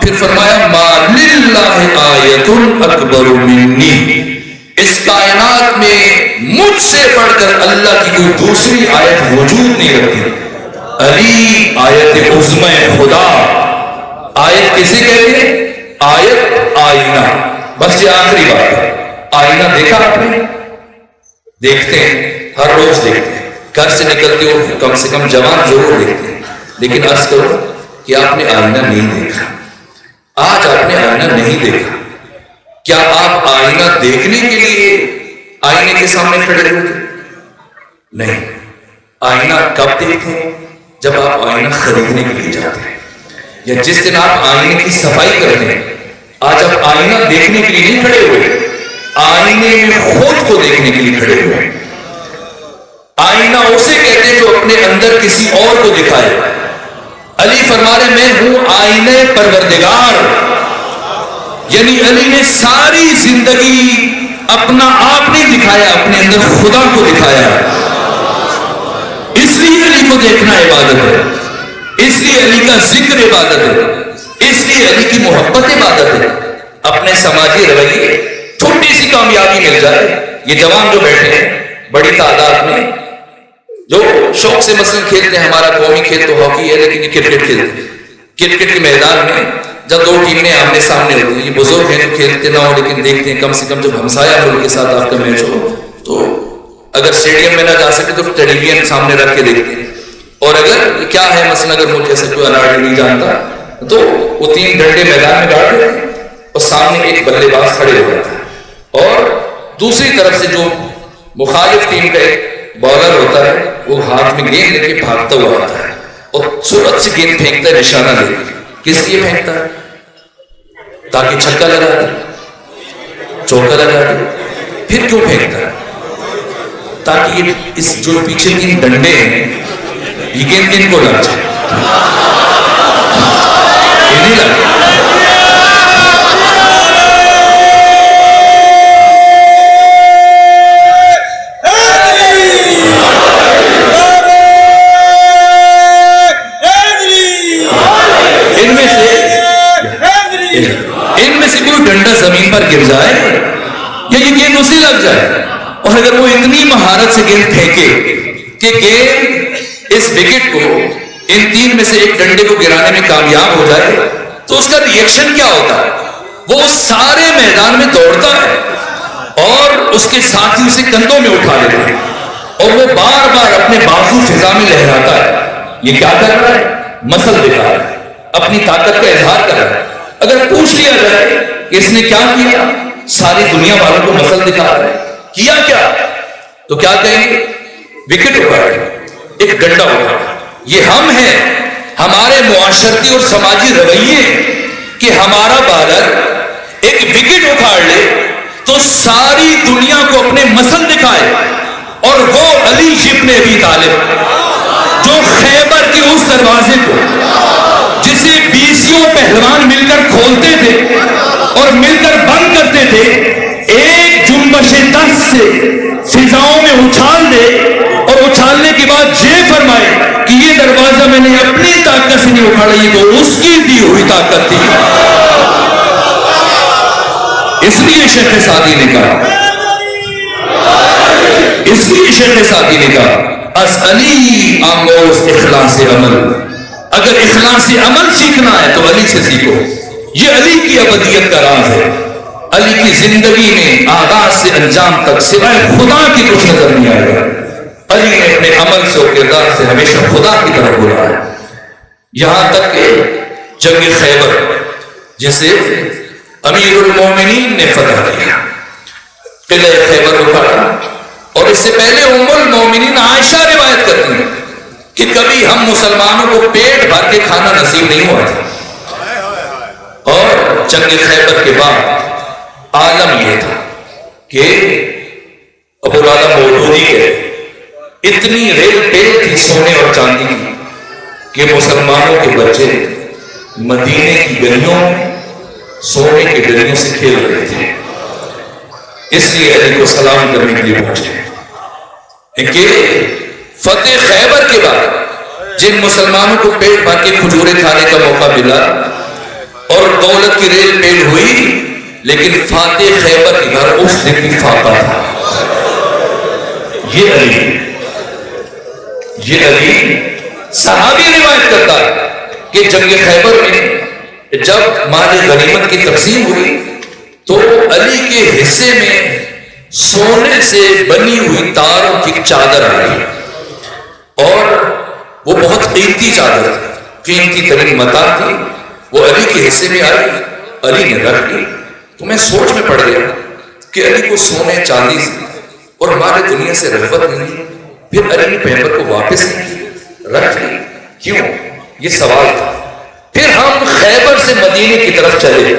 پھر فرمایا ما للہ آیت اکبر منی، اس کائنات میں مجھ سے بڑھ کر اللہ کی کوئی دوسری آیت موجود نہیں رکھتی۔ علی آیت عظمی خدا، آیت کسے کہتے ہیں؟ آیت آئینہ، بس یہ آخری بات ہے۔ آئینہ دیکھا آپ نے؟ دیکھتے ہیں، ہر روز دیکھتے ہیں، گھر سے نکلتے ہو کم سے کم جوان ضرور دیکھتے ہیں، لیکن عرض کرو کہ آپ نے آئینہ نہیں دیکھا، آج آپ نے آئینہ نہیں دیکھا، کیا آپ آئینہ دیکھنے کے لیے آئینے کے سامنے کھڑے ہوتے؟ نہیں۔ آئینہ کب دیکھیں؟ جب آپ آئینہ خریدنے کے لیے جاتے ہیں، یا جس دن آپ آئینے کی صفائی کرتے ہیں۔ آج آپ آئینہ دیکھنے کے لیے نہیں کھڑے ہوئے، آئینے میں خود کو دیکھنے کے لیے کھڑے ہوئے۔ آئینہ اسے کہتے ہیں جو اپنے اندر کسی اور کو دکھائے۔ علی فرما رہے میں ہوں آئینے پروردگار، یعنی علی نے ساری زندگی اپنا آپ نہیں دکھایا، اپنے اندر خدا کو دکھایا۔ اس لیے علی کو دیکھنا عبادت ہے، اس لیے علی کا ذکر عبادت ہے، اس لیے علی کی محبت عبادت ہے۔ اپنے سماجی رویے چھوٹی سی کامیابی مل جائے، یہ جوان جو بیٹھے ہیں بڑی تعداد میں جو شوق سے مثلا کھیلتے ہیں، ہمارا قومی کھیل تو ہاکی ہے لیکن یہ کرکٹ کھیلتے ہیں، کرکٹ کے میدان میں جب دو ٹیمیں آمنے سامنے ہوتی ہیں، یہ بزرگ ہیں جو کھیلتے نہ ہو لیکن دیکھتے ہیں، کم سے کم جب ہمسایہ ملک کے ساتھ آپ کا میچ ہو تو اگر اسٹیڈیم میں نہ جا سکے تو ٹیلی ویژن سامنے رکھ کے دیکھتے ہیں، اور اگر کیا ہے مثلا اگر ملک جیسے کوئی اناڑی نہیں جانتا تو وہ 3 ڈنڈے میدان میں ڈال دیتے ہیں اور سامنے ایک بلے باز کھڑے ہو جاتے ہیں، اور دوسری طرف سے جو مخالف ٹیم کا ایک بالر ہوتا ہے وہ ہاتھ میں گیند لے کے بھاگتا ہوا آتا ہے اور سرعت سے گیند پھینکتا ہے نشانہ دے کے۔ کس لیے پھینکتا ہے؟ تاکہ چھکا لگا دے، چوکا لگا دے۔ پھر کیوں پھینکتا ہے؟ تاکہ یہ اس جو پیچھے 3 ڈنڈے ہیں یہ گیند ان کو لگ جائے، یہ نہیں لگے۔ گر جائے یا یہ گیند اسے لگ جائے. اور اگر وہ اتنی مہارت سے گیند پھینکے کہ گیند اس وکٹ کو ان 3 میں سے ایک ڈنڈے کو گرانے میں کامیاب ہو جائے تو اس کا ریئیکشن کیا ہوتا ہے؟ وہ سارے میدان میں دوڑتا ہے اور اس کے ساتھی اسے کندھوں میں اٹھا لیتے ہیں اور وہ بار بار اپنے بازو فضا میں لہراتا ہے. یہ کیا کر رہا ہے؟ مسل دکھا رہا ہے, اپنی طاقت کا اظہار کر رہا ہے. اگر پوچھ لیا جائے کہ اس نے کیا کیا, ساری دنیا والوں کو مسل دکھا رہا ہے, کیا کیا, تو کیا کہیں گے؟ وکٹ اٹھایا, ایک ڈنڈا اٹھایا. یہ ہم ہیں, ہمارے معاشرتی اور سماجی رویے کہ ہمارا بالر ایک وکٹ اکھاڑ لے تو ساری دنیا کو اپنے مسل دکھائے. اور وہ علی ابن ابی طالب جو خیبر کے اس دروازے کو جسے 20 پہلوان مل کر کھولتے تھے اور مل کر بند کرتے تھے, ایک جنبش دست سے فضاؤں میں اچھال دے اور اچھالنے کے بعد یہ فرمائے کہ یہ دروازہ میں نے اپنی طاقت سے نہیں اکھاڑا, یہ تو اس کی دی ہوئی طاقت تھی. اس لیے شیخ سعدی نے کہا, اس لیے شیخ سعدی نے کہا اس علی آموز اخلاص عمل. اگر اخلاص عمل سیکھنا ہے تو علی سے سیکھو. یہ علی کی ابدیت کا راز ہے. علی کی زندگی میں آغاز سے انجام تک سوائے خدا کی کچھ نظر نہیں آئے گا. علی نے اپنے عمل سے اور کردار سے ہمیشہ خدا کی طرف بلایا. یہاں تک کہ جنگ خیبر جسے امیر المومنین نے فتح کیا, قلعہ خیبر اٹھایا, اور اس سے پہلے ام المومنین عائشہ روایت کرتی ہیں کہ کبھی ہم مسلمانوں کو پیٹ بھر کے کھانا نصیب نہیں ہوا تھا. اور جنگ خیبر کے بعد عالم یہ تھا کہ ابو العالم مودودی کے اتنی ریل ٹیل تھی سونے اور چاندی کی کہ مسلمانوں کے بچے مدینے کی گلیوں میں سونے کے ڈلیوں سے کھیل رہے تھے. اس لیے علی کو سلام کرنے کے لیے پہنچے کہ فتح خیبر کے بعد جن مسلمانوں کو پیٹ بھر کے کھجورے کھانے کا موقع ملا اور دولت کی ریل پیل ہوئی, لیکن فاتح خیبر کے گھر اس دن بھی فاقہ تھا. یہ علی صحابی روایت کرتا ہے کہ جنگ خیبر میں جب مال غنیمت کی تقسیم ہوئی تو علی کے حصے میں سونے سے بنی ہوئی تاروں کی چادر آئی, اور وہ بہت قیمتی چادر تھی, قیمتی ترین متاع تھی. وہ علی کے حصے میں آئی, علی نے رکھ لی. تو میں سوچ میں پڑ گیا کہ علی کو سونے چاندی سے اور مال دنیا سے رغبت نہیں, پھر علی نے پیغمبر کو واپس نہیں رکھ لی, کیوں؟ یہ سوال تھا. پھر ہم خیبر سے مدینے کی طرف چلے,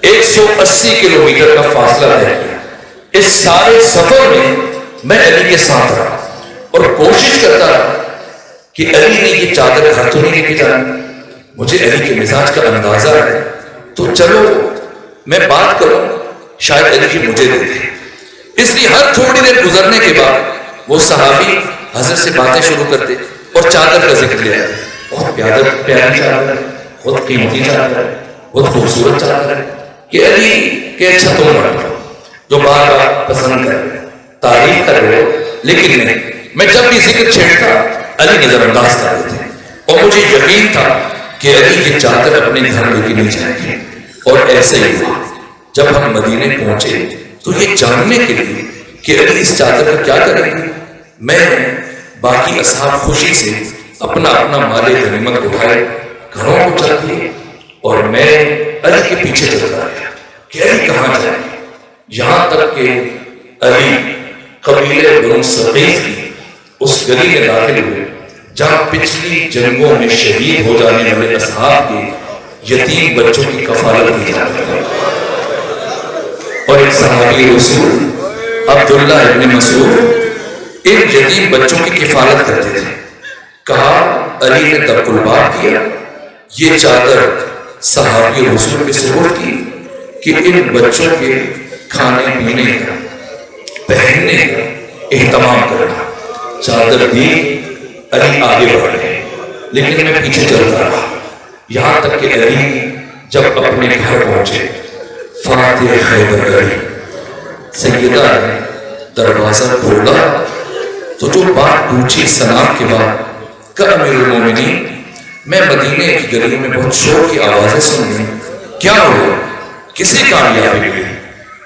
180 کلومیٹر کا فاصلہ طے کیا. اس سارے سفر میں میں علی کے ساتھ رہا اور کوشش کرتا رہا کہ علی نے یہ چادر گھر تو نہیں لے کے جانا. مجھے علی کے مزاج کا اندازہ ہے, تو چلو میں بات کروں, شاید علی کی مجھے دے دے. اس لیے ہر تھوڑی دیر گزرنے کے بعد وہ صحابی حضرت سے باتیں شروع کرتے اور چادر کا ذکر لے آتے. بہت پیاری چادر ہے, بہت قیمتی چادر ہے, بہت خوبصورت چادر ہے, کہ علی کہ اچھا تم رکھو جو بار بار پسند کر رہے, تعریف کر رہے ہو, لیکن نہیں, میں جب بھی ذکر چھیڑتا علی نظر انداز کر دیتے. اور مجھے یقین تھا کہ علی یہ چادر اپنے گھر لے کے نہیں جائیں گے. اور ایسے ہی ہوا. جب ہم مدینے پہنچے تو یہ جاننے کے لیے کہ علی اس چادر کا کیا کریں گے, میں باقی اصحاب خوشی سے اپنا مال غنیمت اٹھائے گھروں کو چل دیے, اور میں علی کے پیچھے چلتا رہا کہ علی کہاں جائیں گے. یہاں تک کہ علی قبیلہ بنو ثقیف کی اس گلی میں داخل ہوئے جہاں پچھلی جنگوں میں شہید ہو جانے والے اصحاب کے یتیم بچوں کی کفالت کی جاتی ہے. اور ایک صحابی رسول عبداللہ ابن مسعود ان یتیم بچوں کی کفالت کرتے تھے. کہا علی نے تب قربان کیا, یہ چادر صحابی رسول کے سپرد کی کہ ان بچوں کے کھانے پینے کا, پہننے کا اہتمام کرنا. چادر دی, علی آگے بڑھ گئے, لیکن میں پیچھے چلتا رہا. یہاں تک کہ علی جب اپنے گھر پہنچے, فاتح خیبر گئی۔ سیدہ نے دروازہ کھولا تو جو بات پوچھی سلام کے بعد کہ امیر المومنین میں مدینے کی گلیوں میں بہت شور کی آوازیں سن لی، کیا ہوا؟ کسی کامیابی ملی؟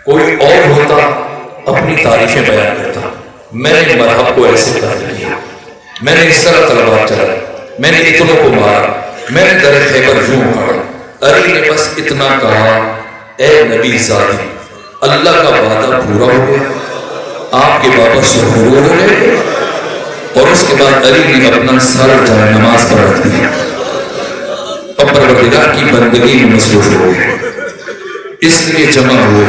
کوئی اور ہوتا اپنی تعریفیں بیان کرتا، میں نے مرحب کو ایسے کر دیا، میں نے اس طرح تلوار چلائی، میں نے اتنوں کو مارا، میں نے در خیبر یوں اکھاڑا۔ علی نے بس اتنا کہا، اے نبی زادی، اللہ کا وعدہ پورا ہو گیا، آپ کے بابا سرخرو ہو گئے۔ اور اس کے بعد علی نے اپنا سر جائے نماز پر رکھ دیا اور پروردگار کی بندگی میں مصروف ہو گئے۔ اس لیے جمع ہوئے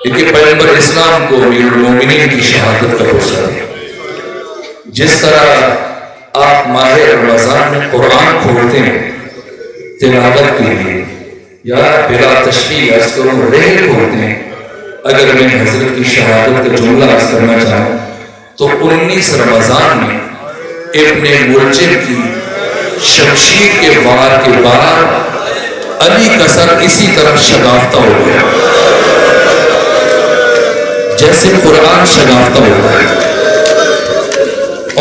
کیونکہ پیغمبر اسلام کو امیر المومنین کی شہادت کا پرچہ دیا۔ جس طرح آپ ماہ رمضان میں قرآن کھولتے ہیں تلاوت کے لیے یا بلا تشریح عرض کروں ریل کھولتے ہیں، اگر میں حضرت کی شہادت کا جملہ عرض کرنا چاہوں تو 19 رمضان میں ابن ملجم کی شمشیر کے وار کے بعد علی کا سر اسی طرح شگافتہ ہو گیا جیسے قرآن شگافتہ ہوتا ہے،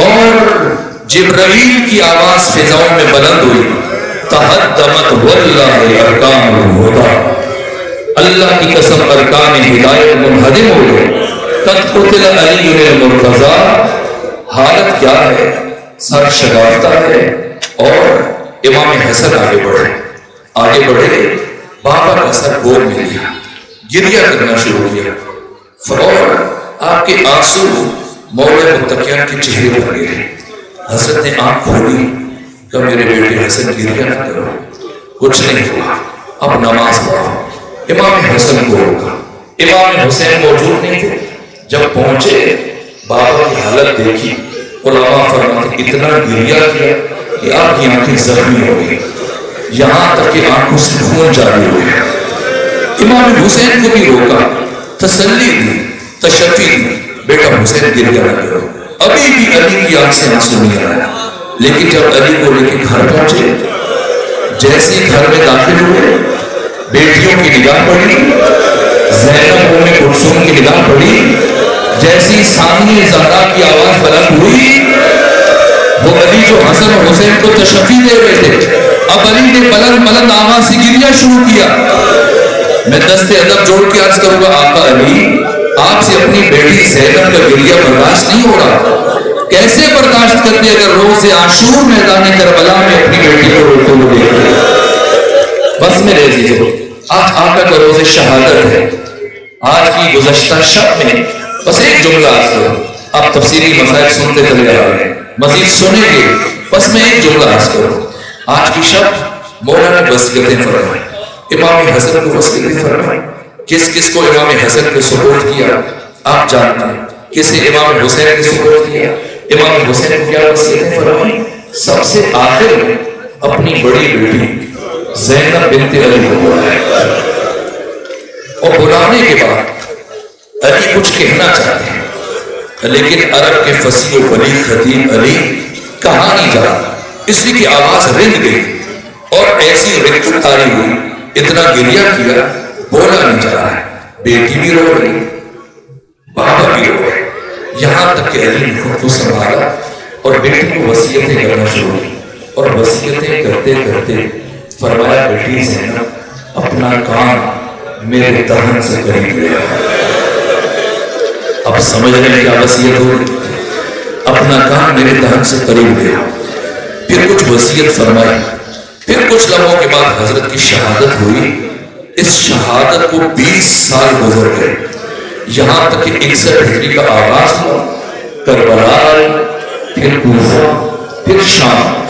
اور جبرائیل کی آواز فضاؤں میں بلند ہوئی، تہدمت واللہ ارکان الہدی، اللہ کی قسم ارکان ہدایت منہدم ہو گئے۔ قد قتل علی المرتضیٰ، حالت کیا ہے؟ سر شگافتہ ہے۔ اور امام حسن آگے بڑھے، بابا کا سر گود میں لیا، گریہ کرنا شروع کیا، اور آپ کے آنسو مولا متقیان کے چہرے پر گرے۔ حضرت نے آنکھ کھولی کہ میرے بیٹے حسن گریہ نہ کرو، کچھ نہیں ہوا، اب نماز پڑھو۔ امام حسن کو روکا، امام حسین موجود نہیں تھے۔ جب پہنچے بابا کی حالت دیکھی، علماء فرماتے اتنا گریہ کیا کہ آپ کی آنکھیں زخمی ہو گئی، یہاں تک کہ آنکھوں سے خون جاری ہو گیا۔ امام حسین کو بھی روکا، تسلی دی، تشفی دی، بیٹا حسین گریہ نہ کرو۔ ابھی بھی علی کی آنکھ سے آنسو نہیں آیا، لیکن جب علی کو لے کے گھر پہنچے، جیسے گھر میں داخل ہوئے، بیٹیوں کی نگاہ پڑی، زینب ام کلثوم کی نگاہ پڑی، جیسی ثانی زہرا کی آواز بلند ہوئی، وہ علی جو حسن اور حسین کو تشفی دے رہے تھے، اب علی نے بلند آواز سے گریہ شروع کیا۔ میں دست ادب جوڑ کے عرض کروں گا، آقا علی آپ سے اپنی بیٹی زینب کا گریہ برداشت نہیں ہو رہا، کیسے برداشت کرتے اگر روز عاشور میدان کربلا میں اپنی بیٹی کو روتے ہوئے دیکھتے؟ بس میں رہ دیجیے، آج آقا کا روز شہادت ہے، آج کی گزشتہ شب میں بس ایک جملہ عرض کروں، آپ تفسیری مسائل سنتے چلے آ رہے ہیں، مزید سنیں گے، بس میں ایک جملہ عرض کروں۔ آج کی شب مولا نے وصیتیں فرمائی، امام حسن کو وصیتیں فرمائی۔ کس کس کو امام حسن کو سپورٹ کیا آپ جانتے ہیں، کسے امام حسین کو سپورٹ کیا؟ امام حسین کو کیا وصیتیں فرمائی؟ سب سے آخر میں اپنی بڑی بیٹی زینب بنت علی کو بلایا، اور بلانے کے بعد علی کچھ کہنا چاہتے ہیں، لیکن عرب کے فصیح و بلیغ خطیب علی کہا نہیں جا رہا، اس لیے کہ آواز رنگ گئی اور ایسی رنگ تاری ہوئی، اتنا گریہ کیا بولا نہیں جا رہا ہے، بیٹی بھی رو رہی، بابا بھی رو رہے، یہاں تک کہ علی نے خود کو سنبھالا اور بیٹی کو وصیتیں کرنا شروع کی، اور وصیتیں کرتے کرتے فرمایا، بیٹی زینب اپنا کام میرے دہن سے قریب لے آیا۔ اب سمجھ رہے ہیں کیا وصیت ہوگی؟ اپنا کام میرے دہن سے قریب لے آیا۔ پھر کچھ وصیت فرمائی، پھر کچھ لمحوں کے بعد حضرت کی شہادت ہوئی۔ اس شہادت کو 20 سال گزر گئے، یہاں تک کہ 61 ہجری کا آغاز ہوا، کربلا، پھر کوفہ، پھر شام۔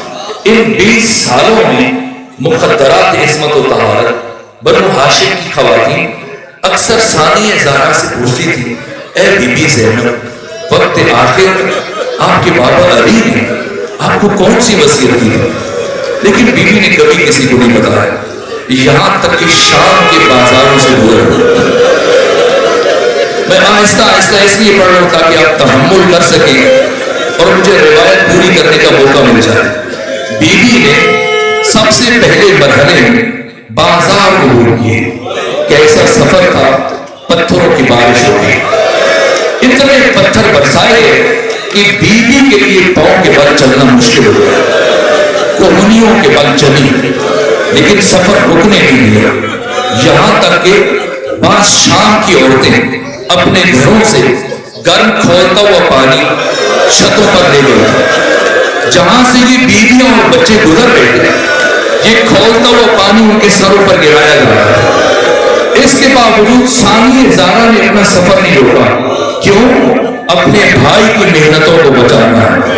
ان 20 سالوں میں مقدرات عصمت و طہارت بنو ہاشم کی خواتین اکثر ثانی زہرا سے پوچھتی تھی، اے بی بی زینب، وقت آخر آپ کے بابا علی نے آپ کو کون سی وصیت کی ہے؟ لیکن بی بی نے کبھی کسی کو نہیں بتایا، یہاں تک کہ شام کے بازاروں سے گزر گئے۔ میں آہستہ آہستہ اس لیے پڑھ رہا ہوں تاکہ آپ تحمل کر سکیں اور مجھے روایت پوری کرنے کا موقع مل جائے۔ بی بی نے سب سے پہلے مرحلے میں بازار عبور کیے، کیسا سفر تھا، پتھروں کی بارش ہوئی، اتنے پتھر برسائے کہ بیوی کے لیے پاؤں کے بل چلنا مشکل ہو گیا، کوہنیوں کے بل چلی، لیکن سفر رکنے نہیں دیا، یہاں تک کہ بعض شام کی عورتیں اپنے گھروں سے گرم کھولتا ہوا پانی چھتوں پر لے گئے، جہاں سے یہ بیویاں اور بچے گزر رہے تھے یہ کھولتا ہوا پانی ان کے سروں پر گرایا گیا۔ اس کے باوجود ثانیہ زہرا نے اپنا سفر نہیں روکا، کیوں؟ اپنے بھائی کی محنتوں کو بچانا ہے،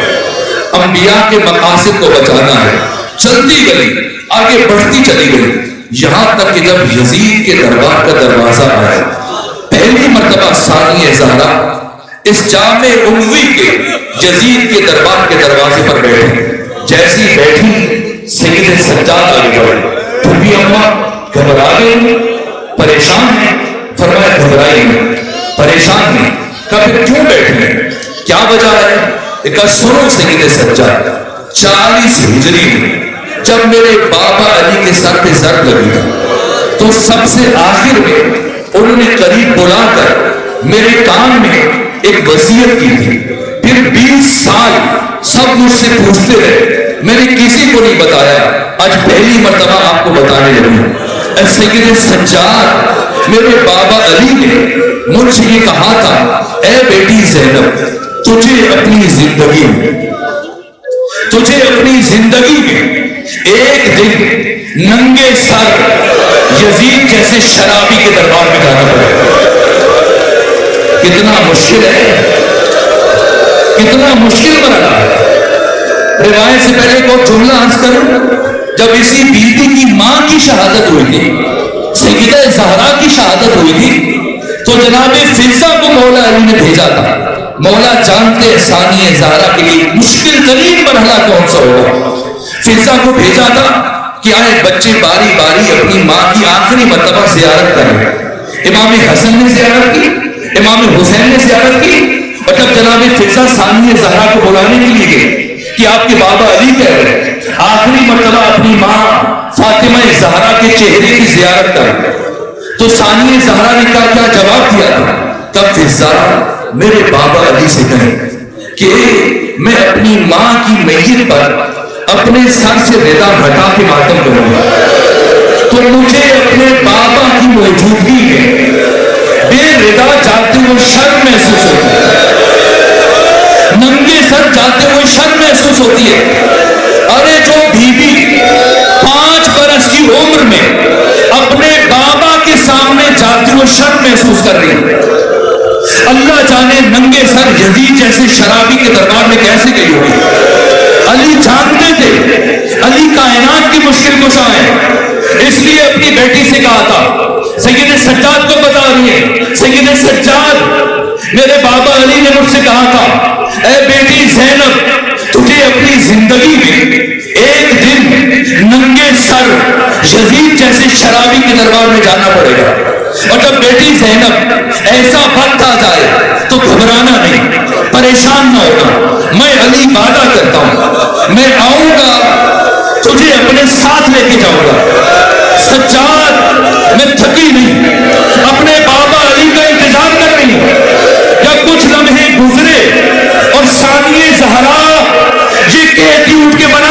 انبیاء کے مقاصد کو بچانا ہے، چلتی گئی، آگے بڑھتی چلی گئی، یہاں تک کہ جب یزید کے دربار کا دروازہ آیا، پہلی مرتبہ ثانیہ زہرا اس جامع اموی کے یزید کے دربار کے دروازے پر بیٹھی، جیسی بیٹھی سید سجاد آگے بڑھے، پھر بھی اماں گھبرا گئی، پریشان ہیں، فرمایا گھبرائی نہیں، پریشان نہیں، کبھی کیوں بیٹھے ہیں، کیا وجہ ہے؟ ایک سنو سید سجاد، 40 ہجری میں جب میرے بابا علی کے سر پہ زر لگی تھی تو سب سے آخر میں انہوں نے قریب بلا کر میرے کان میں ایک وصیت کی تھی، پھر 20 سال سب مجھ سے پوچھتے رہے، میں نے کسی کو نہیں بتایا، آج پہلی مرتبہ آپ کو بتانے لگی۔ سید سجاد، میرے بابا علی نے مجھ سے یہ کہا تھا، اے بیٹی زینب، تجھے اپنی زندگی میں ایک دن ننگے سر یزید جیسے شرابی کے دربار میں جانا پڑے گا۔ کتنا مشکل ہے، کتنا مشکل مرحلہ ہے۔ روایت سے پہلے کو جملہ عرض کروں، جب اسی بیوی کی ماں کی شہادت ہوئی تھی، سیدہ زہرا کی شہادت ہوئی تھی، تو جناب فضہ کو مولا علی نے بھیجا تھا۔ مولا جانتے ثانیہ زہرا کے لیے مشکل ترین مرحلہ کون سا ہوگا، فضہ کو بھیجا تھا کہ آئے بچے باری باری اپنی ماں کی آخری مرتبہ زیارت کریں۔ امام حسن نے زیارت کی، امام حسین نے زیارت کی، اور جب جناب فضہ ثانیہ زہرا کو بلانے کے لیے گئے کہ آپ کے بابا علی کہہ رہے ہیں آخری مرتبہ اپنی ماں فاطمہ زہرا کے چہرے کی زیارت کریں، تو ثانیہ زہرا نے کیا جواب دیا تھا؟ تب فضہ میرے بابا علی سے کہیں کہ میں اپنی ماں کی میت پر اپنے سر سے ردا ہٹا کے ماتم کروں گا، تو مجھے اپنے بابا کی موجودگی میں بے ردا جاتے ہوئے شرم محسوس ہوتی ہے، ننگے سر جاتے ہوئے شرم محسوس ہوتی ہے۔ ارے جو بیوی 5 برس کی عمر میں اپنے بابا کے سامنے جاتے ہوئے شرم محسوس کر رہی ہے، اللہ جانے ننگے سر یزید جیسے شرابی کے دربار میں کیسے گئی ہوگی۔ علی جانتے تھے علی کائنات کی مشکل کشا ہے، اس لیے اپنی بیٹی سے کہا تھا، سید سجاد کو بتا رہی ہے، سید سجاد میرے بابا علی نے مجھ سے کہا تھا، اے بیٹی زینب، تجھے اپنی زندگی میں ایک دن ننگے سر یزید جیسے شرابی کے دربار میں جانا پڑے گا، اور جب بیٹی زینب ایسا وقت آ جائے تو گھبرانا نہیں، پریشان نہ ہونا، میں علی وعدہ کرتا ہوں میں آؤں گا، تجھے اپنے ساتھ لے کے جاؤں گا۔ سجاد میں تھکی نہیں، اپنے بابا علی کا انتظار کر رہی ہوں، جب کچھ لمحے گزرے اور ثانیہ زہرا یہ کہتی اٹھ کے بنا